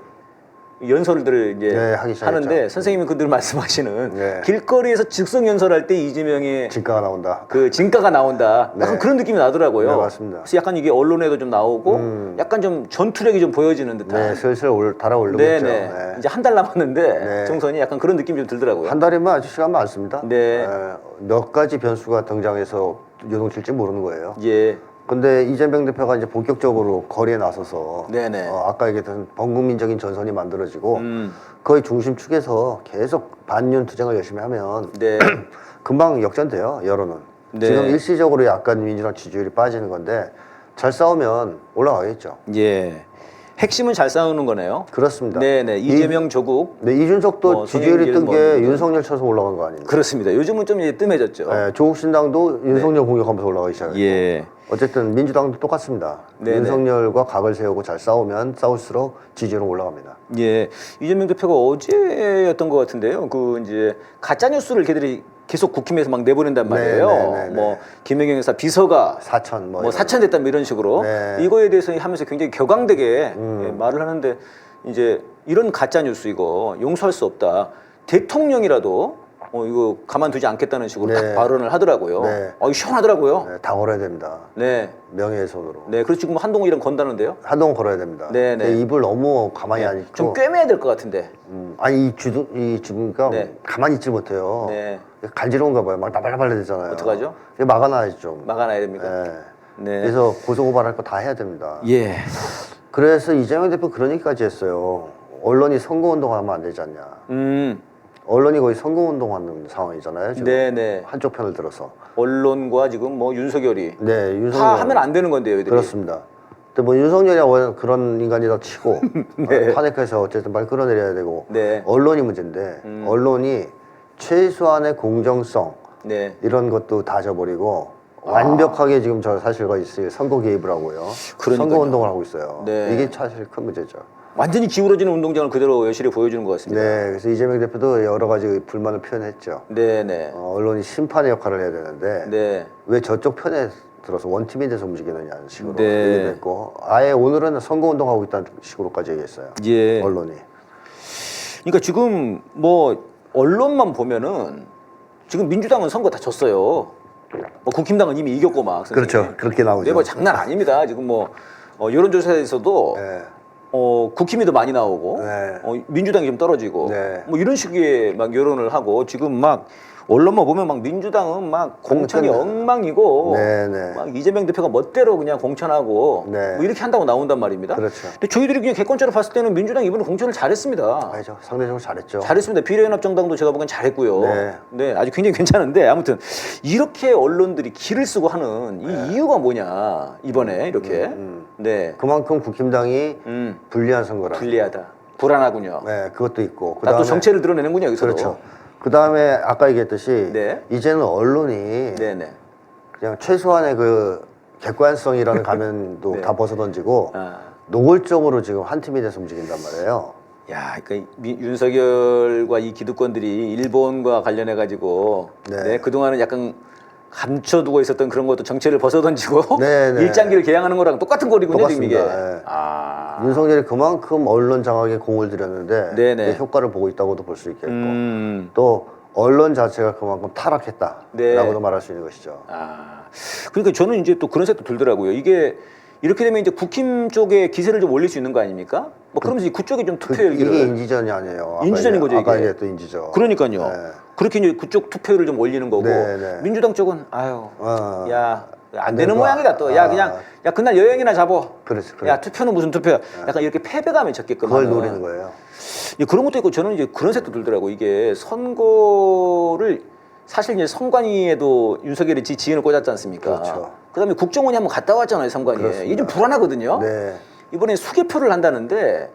연설들을 이제 네, 하기 시작했죠. 하는데 선생님이 그늘 말씀하시는 네. 길거리에서 즉석 연설할 때 이재명의 진가가 나온다. 그 진가가 나온다. 약간 네. 그런 느낌이 나더라고요. 네, 맞습니다. 그래서 약간 이게 언론에도 좀 나오고 약간 좀 전투력이 좀 보여지는 듯한. 네, 슬슬 달아오르고 있죠. 네네. 네. 이제 한 달 남았는데 네. 총선이 약간 그런 느낌이 좀 들더라고요. 한 달이면 아주 시간 많습니다. 네. 몇 가지 변수가 등장해서 요동칠지 모르는 거예요. 예. 근데 이재명 대표가 이제 본격적으로 거리에 나서서 네네. 아까 얘기했던 범국민적인 전선이 만들어지고 음. 거의 중심축에서 계속 반윤 투쟁을 열심히 하면 네. 금방 역전돼요, 여론은. 네. 지금 일시적으로 약간 민주당 지지율이 빠지는 건데 잘 싸우면 올라가겠죠. 예. 핵심은 잘 싸우는 거네요. 그렇습니다. 네네. 이재명 조국. 네, 이준석도 뭐 지지율이 뜬 게 송영길 뭐 윤석열 쳐서 올라간 거 아닙니까? 그렇습니다. 요즘은 좀 이제 뜸해졌죠. 네, 조국신당도 윤석열 공격하면서 올라가기 시작했고 예. 어쨌든 민주당도 똑같습니다. 네네. 윤석열과 각을 세우고 잘 싸우면 싸울수록 지지율은 올라갑니다. 예. 이재명 대표가 어제였던 것 같은데요. 그 이제 가짜 뉴스를 걔들이 계속 국힘에서 막 내보낸단 말이에요. 네네네네. 뭐 김영경 여사 비서가 사천 뭐 사천됐다 뭐 이런 식으로 네. 이거에 대해서 하면서 굉장히 격앙되게 예, 말을 하는데 이제 이런 가짜 뉴스 이거 용서할 수 없다. 대통령이라도 이거 가만두지 않겠다는 식으로 네. 딱 발언을 하더라고요. 네. 이거 시원하더라고요. 네, 다 걸어야 됩니다. 네. 명예훼손으로. 네. 그래서 지금 한동훈이랑 건다는데요. 한동안 걸어야 됩니다. 네네. 근데 입을 너무 가만히 안 있고. 좀 꿰매야 될 것 같은데. 아니 이 주부가 네. 가만히 있지 못해요. 네. 간지러운가 봐요. 막 나발나발 되잖아요. 어떡하죠? 이거 막아놔야지 좀. 막아놔야 됩니까? 네. 네. 그래서 고소고발할 거 다 해야 됩니다. 예. 그래서 이재명 대표 그런 얘기까지 했어요. 언론이 선거운동하면 안 되지 않냐. 언론이 거의 선거운동하는 상황이잖아요. 지금. 네네. 한쪽 편을 들어서. 언론과 지금 뭐 윤석열이 네, 윤석열. 다 하면 안 되는 건데요, 얘들이. 그렇습니다. 근데 뭐 윤석열이 원래 그런 인간이다 치고 네. 탄핵해서 어쨌든 말 끌어내려야 되고 네. 언론이 문제인데 언론이 최소한의 공정성 네. 이런 것도 다 져버리고 완벽하게 지금 저 사실과 있어요. 선거 개입을 하고요. 그러니까요. 선거 운동을 하고 있어요. 네. 이게 사실 큰 문제죠. 완전히 기울어지는 운동장을 그대로 여실히 보여주는 것 같습니다. 네, 그래서 이재명 대표도 여러 가지 불만을 표현했죠. 네네. 언론이 심판의 역할을 해야 되는데 네. 왜 저쪽 편에 들어서 원팀이 돼서 움직이느냐는 식으로 네. 얘기도 했고 아예 오늘은 선거 운동하고 있다는 식으로까지 얘기했어요. 예. 언론이. 그러니까 지금 뭐 언론만 보면은 지금 민주당은 선거 다 졌어요. 뭐 국힘당은 이미 이겼고 막. 선생님. 그렇죠. 그렇게 나오죠. 네, 뭐 장난 아닙니다. 지금 뭐 여론조사에서도 네. 국힘이 더 많이 나오고 네. 민주당이 좀 떨어지고 네. 뭐 이런 식의 막 여론을 하고 지금 막 언론만 보면 막 민주당은 막 공천이 그러니까. 엉망이고 네. 막 이재명 대표가 멋대로 그냥 공천하고 네. 뭐 이렇게 한다고 나온단 말입니다. 그렇죠. 근데 저희들이 그냥 객관적으로 봤을 때는 민주당 이번에 공천을 잘했습니다. 알죠. 상대적으로 잘했죠. 잘했습니다. 비례연합정당도 제가 보기엔 잘했고요. 네. 네, 아주 굉장히 괜찮은데 아무튼 이렇게 언론들이 기를 쓰고 하는 이 이유가 뭐냐 이번에 이렇게 네, 그만큼 국힘당이 불리한 선거라. 불리하다, 불안하군요. 네, 그것도 있고. 나 또 정체를 드러내는군요 여기서도. 그렇죠. 그 다음에 아까 얘기했듯이 네. 이제는 언론이 네네. 그냥 최소한의 그 객관성이라는 가면도 네. 다 벗어던지고 아. 노골적으로 지금 한 팀이 돼서 움직인단 말이에요. 야, 그러니까 윤석열과 이 기득권들이 일본과 관련해 가지고 네. 그동안은 약간 감춰두고 있었던 그런 것도 정체를 벗어던지고 네, 네. 일장기를 개항하는 거랑 똑같은 거리군요 지금 이게. 똑같습니다. 네. 아, 윤석열이 그만큼 언론 장악에 공을 들였는데 네네. 그 효과를 보고 있다고도 볼 수 있겠고 또 또 언론 자체가 그만큼 타락했다라고도 네. 말할 수 있는 것이죠. 아, 그러니까 저는 이제 또 그런 생각도 들더라고요. 이게 이렇게 되면 이제 국힘 쪽에 기세를 좀 올릴 수 있는 거 아닙니까? 뭐 그러면서 그쪽에 좀 투표율을 이게 인지전이 아니에요. 인지전인 거죠, 아까 이게. 이제 또 인지전. 그러니까요. 네. 그렇게 이제 그쪽 투표율을 좀 올리는 거고 네, 네. 민주당 쪽은 아유 야 안 되는 좋아. 모양이다 또 야 그냥 야 그날 여행이나 잡어. 그렇지, 그렇지. 야 투표는 무슨 투표야. 약간 이렇게 패배감에 졌게끔 그걸 하는. 노리는 거예요. 예, 그런 것도 있고 저는 이제 그런 생각도 들더라고. 이게 선거를 사실 이제 선관위에도 윤석열이 지인을 꽂았지 않습니까? 그렇죠. 그다음에 국정원이 한번 갔다 왔잖아요, 선관위에. 그렇습니다. 이게 좀 불안하거든요. 네. 이번에 수개표를 한다는데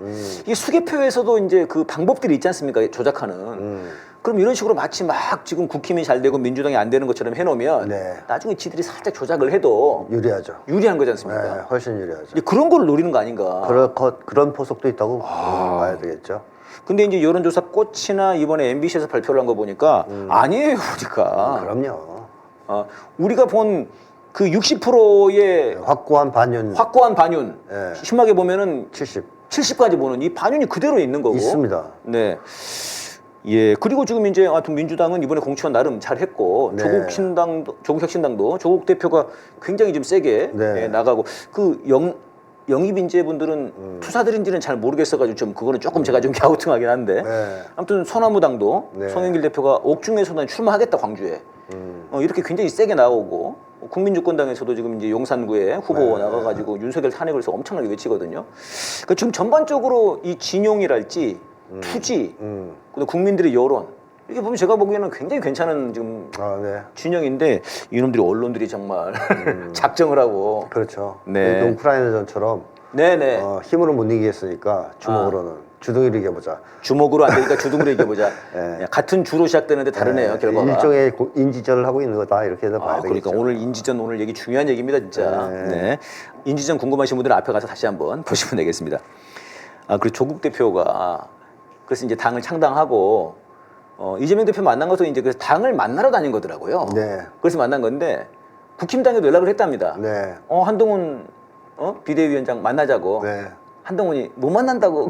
이 수개표에서도 이제 그 방법들이 있지 않습니까? 조작하는. 그럼 이런 식으로 마치 막 지금 국힘이 잘 되고 민주당이 안 되는 것처럼 해놓으면 네. 나중에 지들이 살짝 조작을 해도 유리하죠. 유리한 거지 네, 않습니까? 훨씬 유리하죠. 이제 그런 걸 노리는 거 아닌가? 그런 포석도 있다고 봐야 되겠죠. 근데 이제 여론조사 꽃이나 이번에 MBC에서 발표를 한 거 보니까 아니에요, 보니까. 그럼요. 우리가 본 그 60%의 확고한 반윤 확고한 반윤, 네. 심하게 보면은 70 70까지 보는 이 반윤이 그대로 있는 거고. 있습니다. 네. 예. 그리고 지금 이제 하여튼 민주당은 이번에 공천 나름 잘 했고 네. 조국혁신당도 조국 대표가 굉장히 좀 세게 네. 예, 나가고 그 영입 인재분들은 투사들인지는 잘 모르겠어가지고 좀 그거는 조금 제가 좀 갸우뚱하긴 한데 네. 아무튼 소나무당도 네. 송영길 대표가 옥중에서는 출마하겠다 광주에 이렇게 굉장히 세게 나오고 국민주권당에서도 지금 이제 용산구에 후보 네. 나가가지고 윤석열 탄핵을 해서 엄청나게 외치거든요. 그러니까 지금 전반적으로 이 진용이랄지 투지 그리고 국민들의 여론 이게 보면 제가 보기에는 굉장히 괜찮은 지금 네. 진영인데 이놈들이 언론들이 정말 작정을 하고 그렇죠. 네. 네. 우크라이나전처럼 네네 힘으로 못 이기겠으니까 주먹으로는 주둥이를 이겨보자. 주먹으로 안 되니까 주둥으로 이겨보자. 네. 같은 주로 시작되는데 다르네요 결과가. 일종의 인지전을 하고 있는 거다 이렇게 해서 봐야 그러니까 되겠죠. 오늘 인지전 오늘 얘기 중요한 얘기입니다 진짜. 네. 네. 인지전 궁금하신 분들은 앞에 가서 다시 한번 보시면 되겠습니다. 그리고 조국 대표가 그래서 이제 당을 창당하고 이재명 대표 만난 것도 이제 그래서 당을 만나러 다닌 거더라고요. 네. 그래서 만난 건데 국힘당에도 연락을 했답니다. 네. 한동훈 비대위원장 만나자고. 네. 한동훈이 못 만난다고.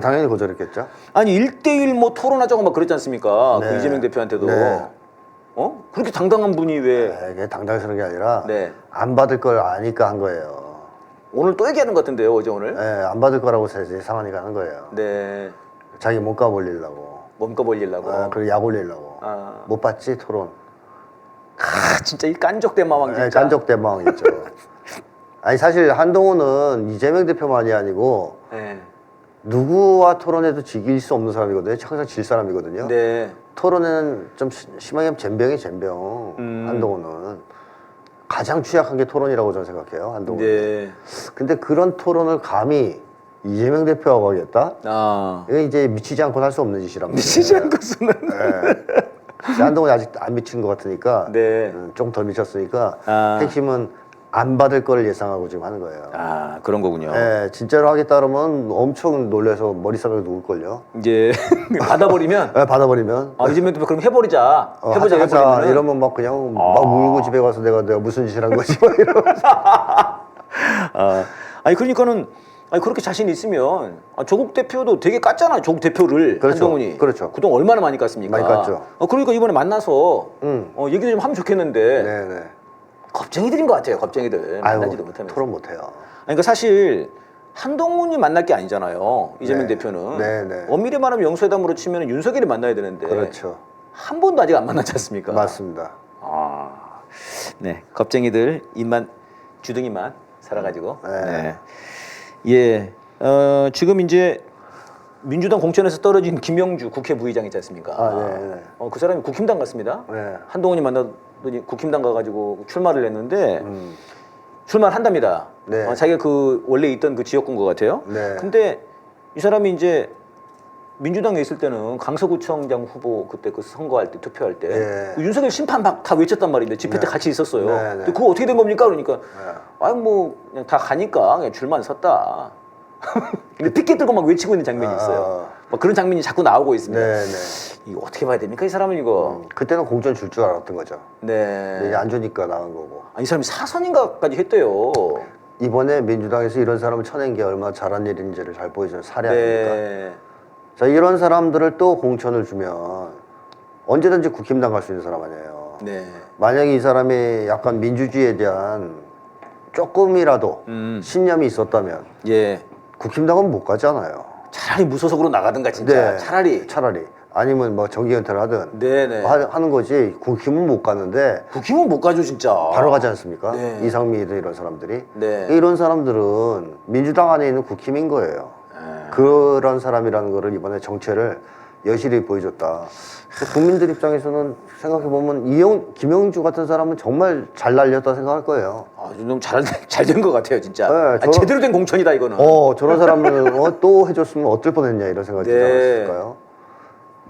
당연히 거절했겠죠. 아니 1대1 뭐 토론하자고 막 그랬지 않습니까? 네. 그 이재명 대표한테도. 네. 그렇게 당당한 분이 왜 이게 당당스러운 게 아니라 네. 안 받을 걸 아니까 한 거예요. 오늘 또 얘기하는 것 같은데요, 어제 오늘? 네, 안 받을 거라고 예상하니까 하는 거예요. 네. 자기 몸값 올리려고. 몸값 올리려고. 그리고 약 올리려고. 못 받지 토론. 진짜 이 깐족대마왕 진짜. 네, 깐족대망이죠. 아니 사실 한동훈은 이재명 대표만이 아니고 네. 누구와 토론해도 이길 수 없는 사람이거든요. 항상 질 사람이거든요. 네. 토론에는 좀 심하게 하면 젬병이 젬병. 한동훈은 가장 취약한 게 토론이라고 저는 생각해요. 한동훈. 네. 근데 그런 토론을 감히 이재명 대표하고 하겠다? 이건 이제 미치지 않고는 할 수 없는 짓이란 말이에요. 미치지 않고서는. 네. 한동훈이 아직 안 미친 것 같으니까 네. 좀 더 미쳤으니까 핵심은 안 받을 거를 예상하고 지금 하는 거예요. 그런 거군요. 네, 진짜로 하겠다 그러면 엄청 놀라서 머리싸움에 누울걸요. 이제 받아버리면 네, 받아버리면 이재명 대표 그럼 해버리자. 해보자 하자 해버리면 이러면 막 그냥 막 울고 집에 가서 내가 무슨 짓을 한 거지 막 이러면서. 아니 그러니까는 그렇게 자신 있으면 조국 대표도 되게 깠잖아. 조국 대표를 그렇죠. 한동훈이. 그렇죠. 그동안 얼마나 많이 깠습니까? 많이 깠죠. 그러니까 이번에 만나서 얘기도 좀 하면 좋겠는데 네네. 겁쟁이들인 것 같아요. 겁쟁이들. 만나지도 못하면서. 토론 못해요. 그러니까 사실 한동훈이 만날 게 아니잖아요. 이재명 네. 대표는. 네. 엄밀히 말하면 영수회담으로 치면 윤석열이 만나야 되는데. 그렇죠. 한 번도 아직 안 만났지 않습니까? 맞습니다. 네, 겁쟁이들 입만 주둥이만 살아가지고. 네. 예, 지금 이제 민주당 공천에서 떨어진 김영주 국회 부의장 있지 않습니까? 네. 그 사람이 국힘당 갔습니다. 네. 한동훈이 만나더니 국힘당 가가지고 출마를 했는데 출마를 한답니다. 네. 자기가 그 원래 있던 그 지역구인 것 같아요. 네. 근데 이 사람이 이제 민주당에 있을 때는 강서구청장 후보 그때 그 선거할 때 투표할 때 예. 그 윤석열 심판 막 다 외쳤단 말인데 집회 때 같이 있었어요. 네, 네. 근데 그거 어떻게 된 겁니까? 그러니까 뭐 그냥 다 가니까 그냥 줄만 섰다. 근데 피켓 들고 막 외치고 있는 장면이 있어요. 막 그런 장면이 자꾸 나오고 있습니다. 네네. 이거 어떻게 봐야 됩니까 이 사람은 이거? 그때는 공천 줄 줄 알았던 거죠. 네. 근데 이제 안 주니까 나간 거고. 이 사람이 사선인가까지 했대요. 이번에 민주당에서 이런 사람을 쳐낸 게 얼마나 잘한 일인지를 잘 보여주는 사례 아닙니까? 네. 자, 이런 사람들을 또 공천을 주면 언제든지 국힘당 갈 수 있는 사람 아니에요. 네. 만약에 이 사람이 약간 민주주의에 대한 조금이라도 신념이 있었다면 예. 국힘당은 못 가잖아요. 차라리 무소속으로 나가든가 진짜. 네. 차라리. 아니면 뭐 정기 은퇴를 하든 네네. 하는 거지. 국힘은 못 가는데 국힘은 못 가죠 진짜. 바로 가지 않습니까? 네. 이상민이든 이런 사람들이. 네. 이런 사람들은 민주당 안에 있는 국힘인 거예요. 그런 사람이라는 거를 이번에 정체를 여실히 보여줬다. 국민들 입장에서는 생각해보면 김영주 같은 사람은 정말 잘 날렸다 생각할 거예요. 아, 좀 잘된 것 같아요 진짜. 네, 제대로 된 공천이다 이거는. 저런 사람을 또 해줬으면 어떨 뻔했냐 이런 생각이 들지 않았을까요?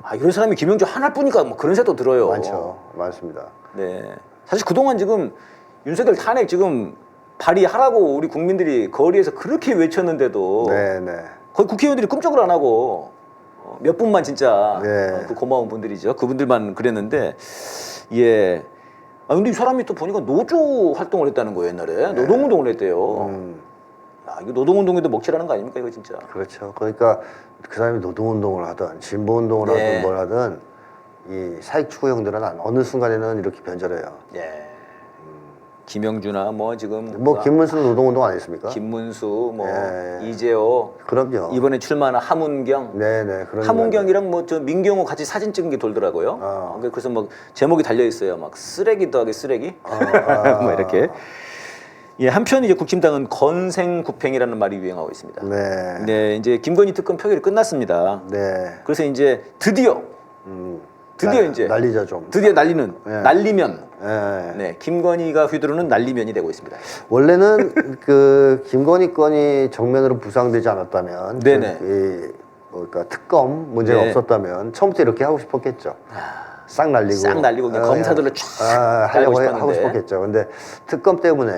아, 이런 사람이 김영주 하나뿐이니까 뭐 그런 생각도 들어요. 많죠. 많습니다. 네. 사실 그동안 지금 윤석열 탄핵 지금 발의하라고 우리 국민들이 거리에서 그렇게 외쳤는데도 네네. 거의 국회의원들이 꿈쩍을 안 하고 몇 분만 진짜 네. 그 고마운 분들이죠. 그분들만 그랬는데 예. 아 근데 이 사람이 또 보니까 노조 활동을 했다는 거예요 옛날에. 노동운동을 했대요. 야, 이거 노동운동에도 먹칠하는 거 아닙니까 이거 진짜. 그렇죠. 그러니까 그 사람이 노동운동을 하든 진보운동을 하든 네. 뭘 하든 이 사익 추구형들은 어느 순간에는 이렇게 변절해요. 예. 김영주나 뭐 지금 뭐 김문수는 노동운동 안 했습니까? 김문수 뭐 예. 이재호 그럼요. 이번에 출마한 하문경 네네. 그런 하문경이랑 뭐 저 민경호 같이 사진 찍은 게 돌더라고요. 그래서 막 제목이 달려 있어요. 막 쓰레기 더하기 쓰레기 뭐 이렇게. 예, 한편 이제 국힘당은 건생국팽이라는 말이 유행하고 있습니다. 네. 네, 이제 김건희 특검 표결이 끝났습니다. 네. 그래서 이제 드디어 이제 날리자 좀. 드디어 날리는 네. 날리면. 네. 네, 김건희가 휘두르는 날리면이 되고 있습니다. 원래는 그 김건희 건이 정면으로 부상되지 않았다면, 네네. 그러니까 특검 문제가 네. 없었다면 처음부터 이렇게 하고 싶었겠죠. 싹 날리고, 싹 날리고 그냥 검사들로 쫙 하려고 달고 하고 싶었는데. 싶었겠죠. 근데 특검 때문에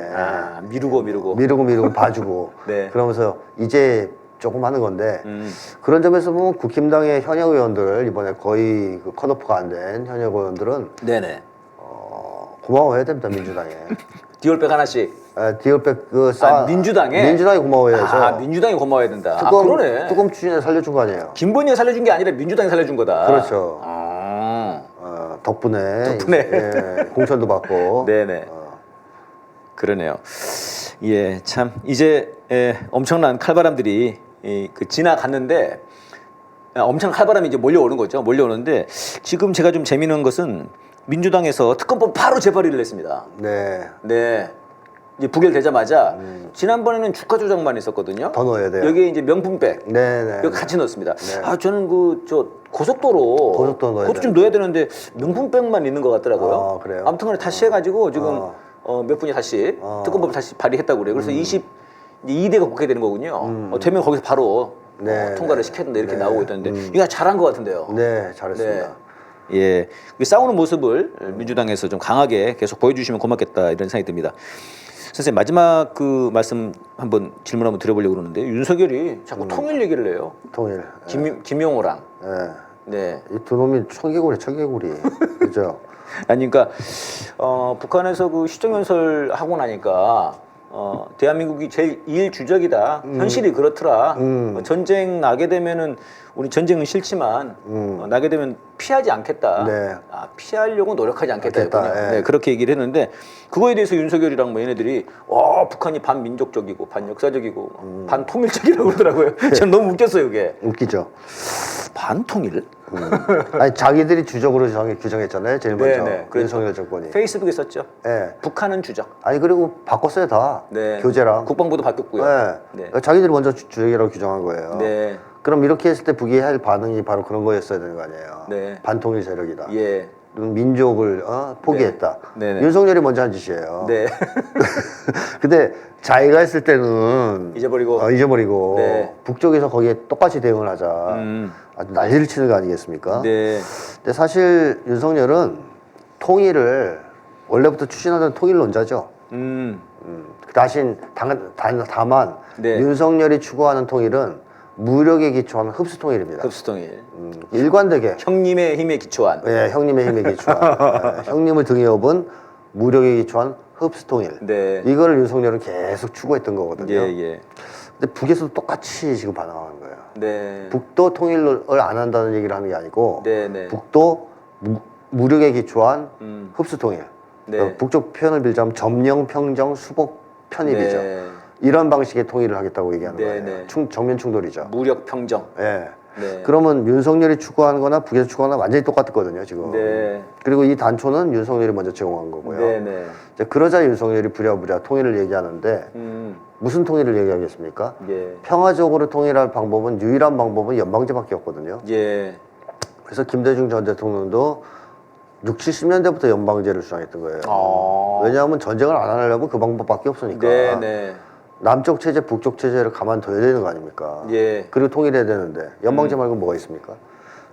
미루고 가지고. 네. 그러면서 이제 조금 하는 건데 그런 점에서 보면 국힘당의 현역 의원들 이번에 거의 그 컷오프가 안 된 현역 의원들은 네네. 고마워해야 됩니다. 민주당에. 디올백 하나씩. 디올백 민주당에 고마워해야죠. 아, 민주당이 고마워야 된다. 그러네. 특검 추진에 살려준 거 아니에요. 김건희가 살려준 게 아니라 민주당이 살려준 거다. 그렇죠. 아. 덕분에 예, 공천도 받고. 네네. 그러네요. 예, 참 이제 엄청난 칼바람들이 그 지나갔는데 엄청난 칼바람이 이제 몰려오는 거죠. 몰려오는데 지금 제가 좀 재미있는 것은 민주당에서 특검법 바로 재발의를 했습니다. 네. 네. 이제 부결되자마자 지난번에는 주가 조작만 있었거든요. 더 넣어야 돼요. 여기에 이제 명품백 네네. 여기 같이 넣었습니다. 네. 아 저는 고속도로 고속도로 넣어야 그것도 좀 넣어야 되는데 명품백만 있는 것 같더라고요. 아, 그래요? 아무튼간에 다시 해가지고 지금 몇 분이 다시 어. 특검법을 다시 발의했다고 그래요. 그래서 22대가 국회 되는 거군요. 되면 거기서 바로 네, 통과를 네. 시켰는데 이렇게 네. 나오고 있던데 이거 잘한 것 같은데요. 네, 잘했습니다. 예, 싸우는 모습을 민주당에서 좀 강하게 계속 보여주시면 고맙겠다 이런 생각이 듭니다. 선생님 마지막 그 말씀 한번 질문 한번 드려보려고 그러는데 윤석열이 자꾸 통일 얘기를 해요. 통일. 김용호랑. 예. 네. 이 두 놈이 청개구리. 그죠? 아니 그러니까 북한에서 그 시정연설 하고 나니까 대한민국이 제1 주적이다. 현실이 그렇더라. 전쟁 나게 되면은 우리 전쟁은 싫지만 나게 되면 피하지 않겠다. 네. 아, 피하려고 노력하지 않겠다. 예. 네, 그렇게 얘기를 했는데 그거에 대해서 윤석열이랑 뭐 얘네들이 북한이 반민족적이고 반역사적이고 반통일적이라고 그러더라고요. 저는 너무 웃겼어요, 이게. 웃기죠. 반통일? 아니 자기들이 주적으로 규정했잖아요. 제일 먼저 네, 그렇죠. 윤석열 정권이. 페이스북에 썼죠. 예. 북한은 주적. 아니 그리고 바꿨어요 다. 네. 교재랑. 국방부도 바뀌었고요. 네. 네. 자기들이 먼저 주적이라고 규정한 거예요. 네. 그럼 이렇게 했을 때 북이 할 반응이 바로 그런 거였어야 되는 거 아니에요. 네. 반통일 세력이다. 예. 민족을 포기했다. 네. 네네. 윤석열이 먼저 한 짓이에요. 네. 근데 자기가 했을 때는 잊어버리고. 네. 북쪽에서 거기에 똑같이 대응을 하자. 아주 난리를 치는 거 아니겠습니까? 네. 근데 사실 윤석열은 통일을 원래부터 추진하던 통일론자죠. 다만 네. 윤석열이 추구하는 통일은 무력에 기초한 흡수통일입니다. 흡수통일. 일관되게. 형님의 힘에 기초한. 예, 형님의 힘에 기초한. 형님을 등에 업은 무력에 기초한 흡수통일. 네. 이거를 윤석열은 계속 추구했던 거거든요. 예. 근데 북에서도 똑같이 지금 반응하는 거예요. 네. 북도 통일을 안 한다는 얘기를 하는 게 아니고 네. 북도 무력에 기초한 흡수통일. 네. 북쪽 표현을 빌자면 점령, 평정, 수복 편입이죠. 네. 이런 방식의 통일을 하겠다고 얘기하는 네, 거예요. 네. 정면 충돌이죠. 무력 평정. 예. 네. 그러면 윤석열이 추구하는 거나 북에서 추구하는 거나 완전히 똑같거든요, 지금. 네. 그리고 이 단초는 윤석열이 먼저 제공한 거고요. 네, 네. 이제 그러자 윤석열이 부랴부랴 통일을 얘기하는데 무슨 통일을 얘기하겠습니까? 예. 평화적으로 통일할 방법은 유일한 방법은 연방제밖에 없거든요. 예. 그래서 김대중 전 대통령도 60, 70년대부터 연방제를 주장했던 거예요. 아. 왜냐하면 전쟁을 안 하려면 그 방법밖에 없으니까. 네, 네. 남쪽 체제, 북쪽 체제를 가만둬야 되는 거 아닙니까? 예. 그리고 통일해야 되는데 연방제 말고 뭐가 있습니까?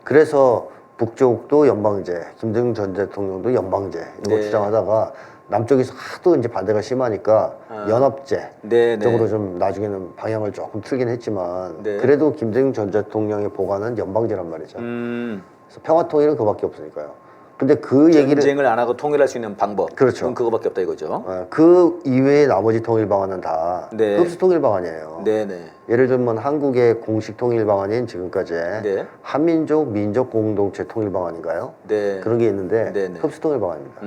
그래서 북쪽도 연방제, 김대중 전 대통령도 연방제 이런 걸 네. 주장하다가 남쪽에서 하도 이제 반대가 심하니까 연합제 네, 네. 쪽으로 좀 나중에는 방향을 조금 틀긴 했지만 네. 그래도 김대중 전 대통령의 보관은 연방제란 말이죠. 그래서 평화 통일은 그밖에 없으니까요. 근데 그 얘기를 전쟁을 안 하고 통일할 수 있는 방법. 그렇죠. 그건 그거밖에 없다 이거죠. 그 이외의 나머지 통일 방안은 다 네. 흡수 통일 방안이에요. 네, 네. 예를 들면 한국의 공식 통일 방안인 지금까지 네. 한민족 민족 공동체 통일 방안인가요? 네. 그런 게 있는데 네, 네. 흡수 통일 방안입니다.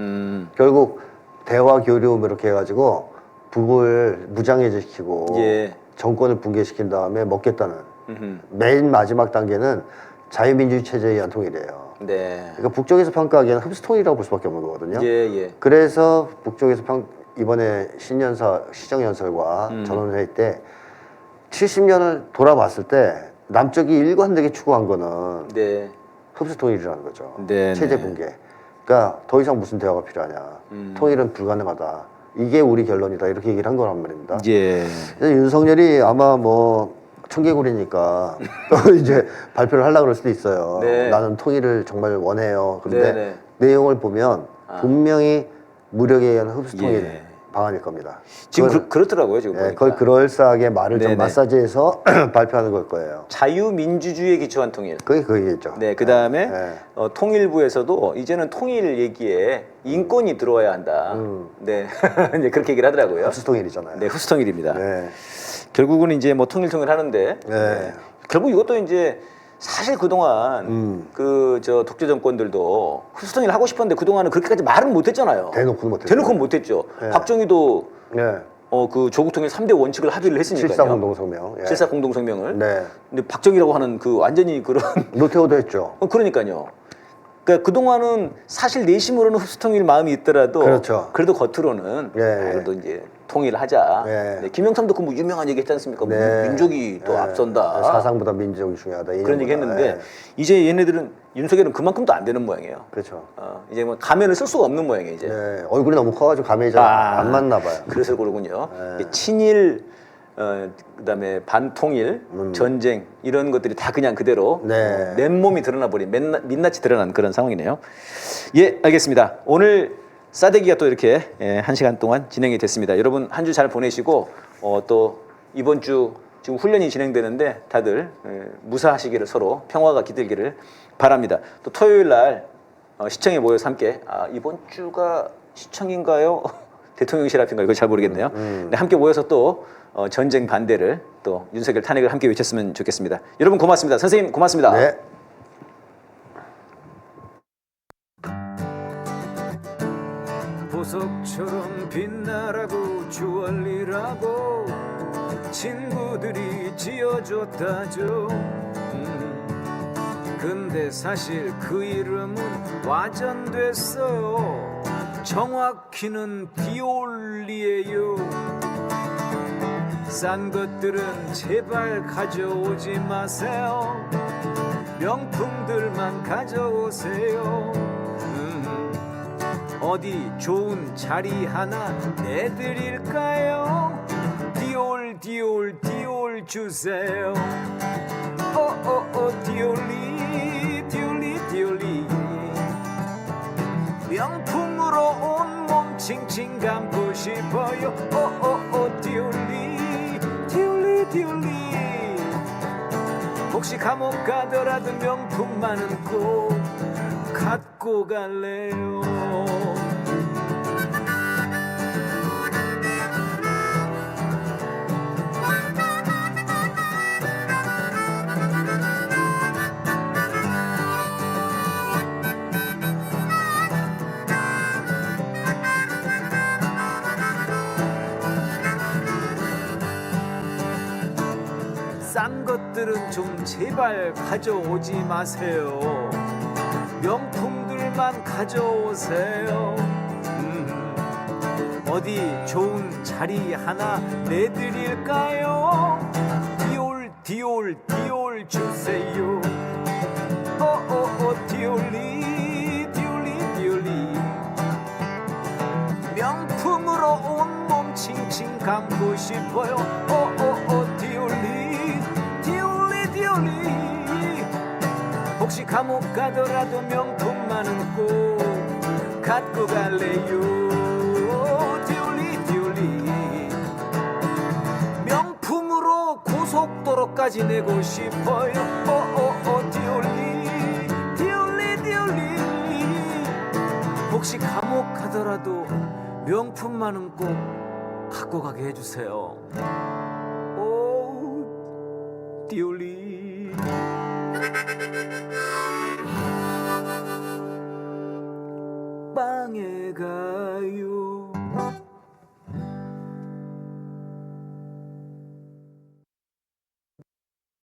결국 대화 교류 뭐 이렇게 해가지고 북을 무장해제시키고 예. 정권을 붕괴시킨 다음에 먹겠다는 음흠. 맨 마지막 단계는 자유민주주의 체제에 의한 통일이에요. 네. 그러니까 북쪽에서 평가하기에는 흡수 통일이라고 볼 수밖에 없는 거거든요. 예, 예. 그래서 북쪽에서 이번에 신년사 시정연설과 전원회의 때 70년을 돌아봤을 때 남쪽이 일관되게 추구한 거는 네. 흡수 통일이라는 거죠. 네, 체제 네. 붕괴. 그러니까 더 이상 무슨 대화가 필요하냐. 통일은 불가능하다. 이게 우리 결론이다. 이렇게 얘기를 한 거란 말입니다. 예. 그래서 윤석열이 아마 뭐 청개구리니까 또 이제 발표를 하려고 그럴 수도 있어요. 네. 나는 통일을 정말 원해요. 그런데 네, 네. 내용을 보면 분명히 무력에 의한 흡수 통일 예. 방안일 겁니다. 지금 그걸, 그렇더라고요, 지금 예, 보니까. 그걸 그럴싸하게 말을 좀 네네. 마사지해서 발표하는 걸 거예요. 자유민주주의에 기초한 통일. 그게 그 얘기죠. 네, 그 다음에 네. 통일부에서도 이제는 통일 얘기에 인권이 들어와야 한다. 네, 이제 그렇게 얘기를 하더라고요. 흡수 통일이잖아요. 네, 흡수 통일입니다. 네. 결국은 이제 뭐 통일 하는데 네. 결국 이것도 이제 사실 그동안 그 저 독재 정권들도 흡수 통일 하고 싶었는데 그동안은 그렇게까지 말은 못했잖아요. 대놓고는 못했죠. 대놓고는 못했죠. 네. 박정희도 네. 그 조국 통일 3대 원칙을 합의를 했으니까요. 7.4 공동성명. 예. 7.4 공동성명을. 네. 근데 박정희라고 하는 그 완전히 그런 노태우도 했죠. 그러니까요. 그러니까 그동안은 사실 내심으로는 흡수 통일 마음이 있더라도 그렇죠. 그래도 겉으로는 네. 그래도 이제 통일을 하자. 네. 네, 김영삼도 그 뭐 유명한 얘기 했지 않습니까? 네. 민족이 또 네. 앞선다. 사상보다 민족이 중요하다. 그런 얘기 이념보다. 했는데 네. 이제 얘네들은 윤석열은 그만큼도 안 되는 모양이에요. 그렇죠. 이제 뭐 가면을 쓸 수가 없는 모양이에요. 이제. 네. 얼굴이 너무 커가지고 감이 잘 안 맞나 봐요. 그래서 그러군요. 네. 친일, 그다음에 반통일, 전쟁 이런 것들이 다 그냥 그대로 네. 맨몸이 드러나 버린 민낯이 드러난 그런 상황이네요. 예, 알겠습니다. 오늘 싸대기가 또 이렇게 1시간 동안 진행이 됐습니다. 여러분 한 주 잘 보내시고 또 이번 주 지금 훈련이 진행되는데 다들 무사하시기를 서로 평화가 깃들기를 바랍니다. 또 토요일 날 시청에 모여서 함께 이번 주가 시청인가요? 대통령실 앞인가 이거 잘 모르겠네요. 네, 함께 모여서 또 전쟁 반대를 또 윤석열 탄핵을 함께 외쳤으면 좋겠습니다. 여러분 고맙습니다. 선생님 고맙습니다. 네. 보석처럼 빛나라고 주얼리라고 친구들이 지어줬다죠. 근데 사실 그 이름은 와전됐어요. 정확히는 디올리예요. 싼 것들은 제발 가져오지 마세요. 명품들만 가져오세요. 어디 좋은 자리 하나 내드릴까요? 디올 주세요. 디올리 명품으로 온몸 칭칭 감고 싶어요. 디올리 혹시 감옥 가더라도 명품만은 꼭 갖고 갈래요. 여러분들은 좀 제발 가져오지 마세요. 명품들만 가져오세요. 어디 좋은 자리 하나 내드릴까요? 디올 주세요. 디올리 명품으로 온몸 칭칭 감고 싶어요. 디올리 혹시 감옥 가더라도 명품만은 꼭 갖고 갈래요. 디올리 명품으로 고속도로까지 내고 싶어요. 디올리 혹시 감옥 가더라도 명품만은 꼭 갖고 가게 해주세요. 오 디올리 방에 가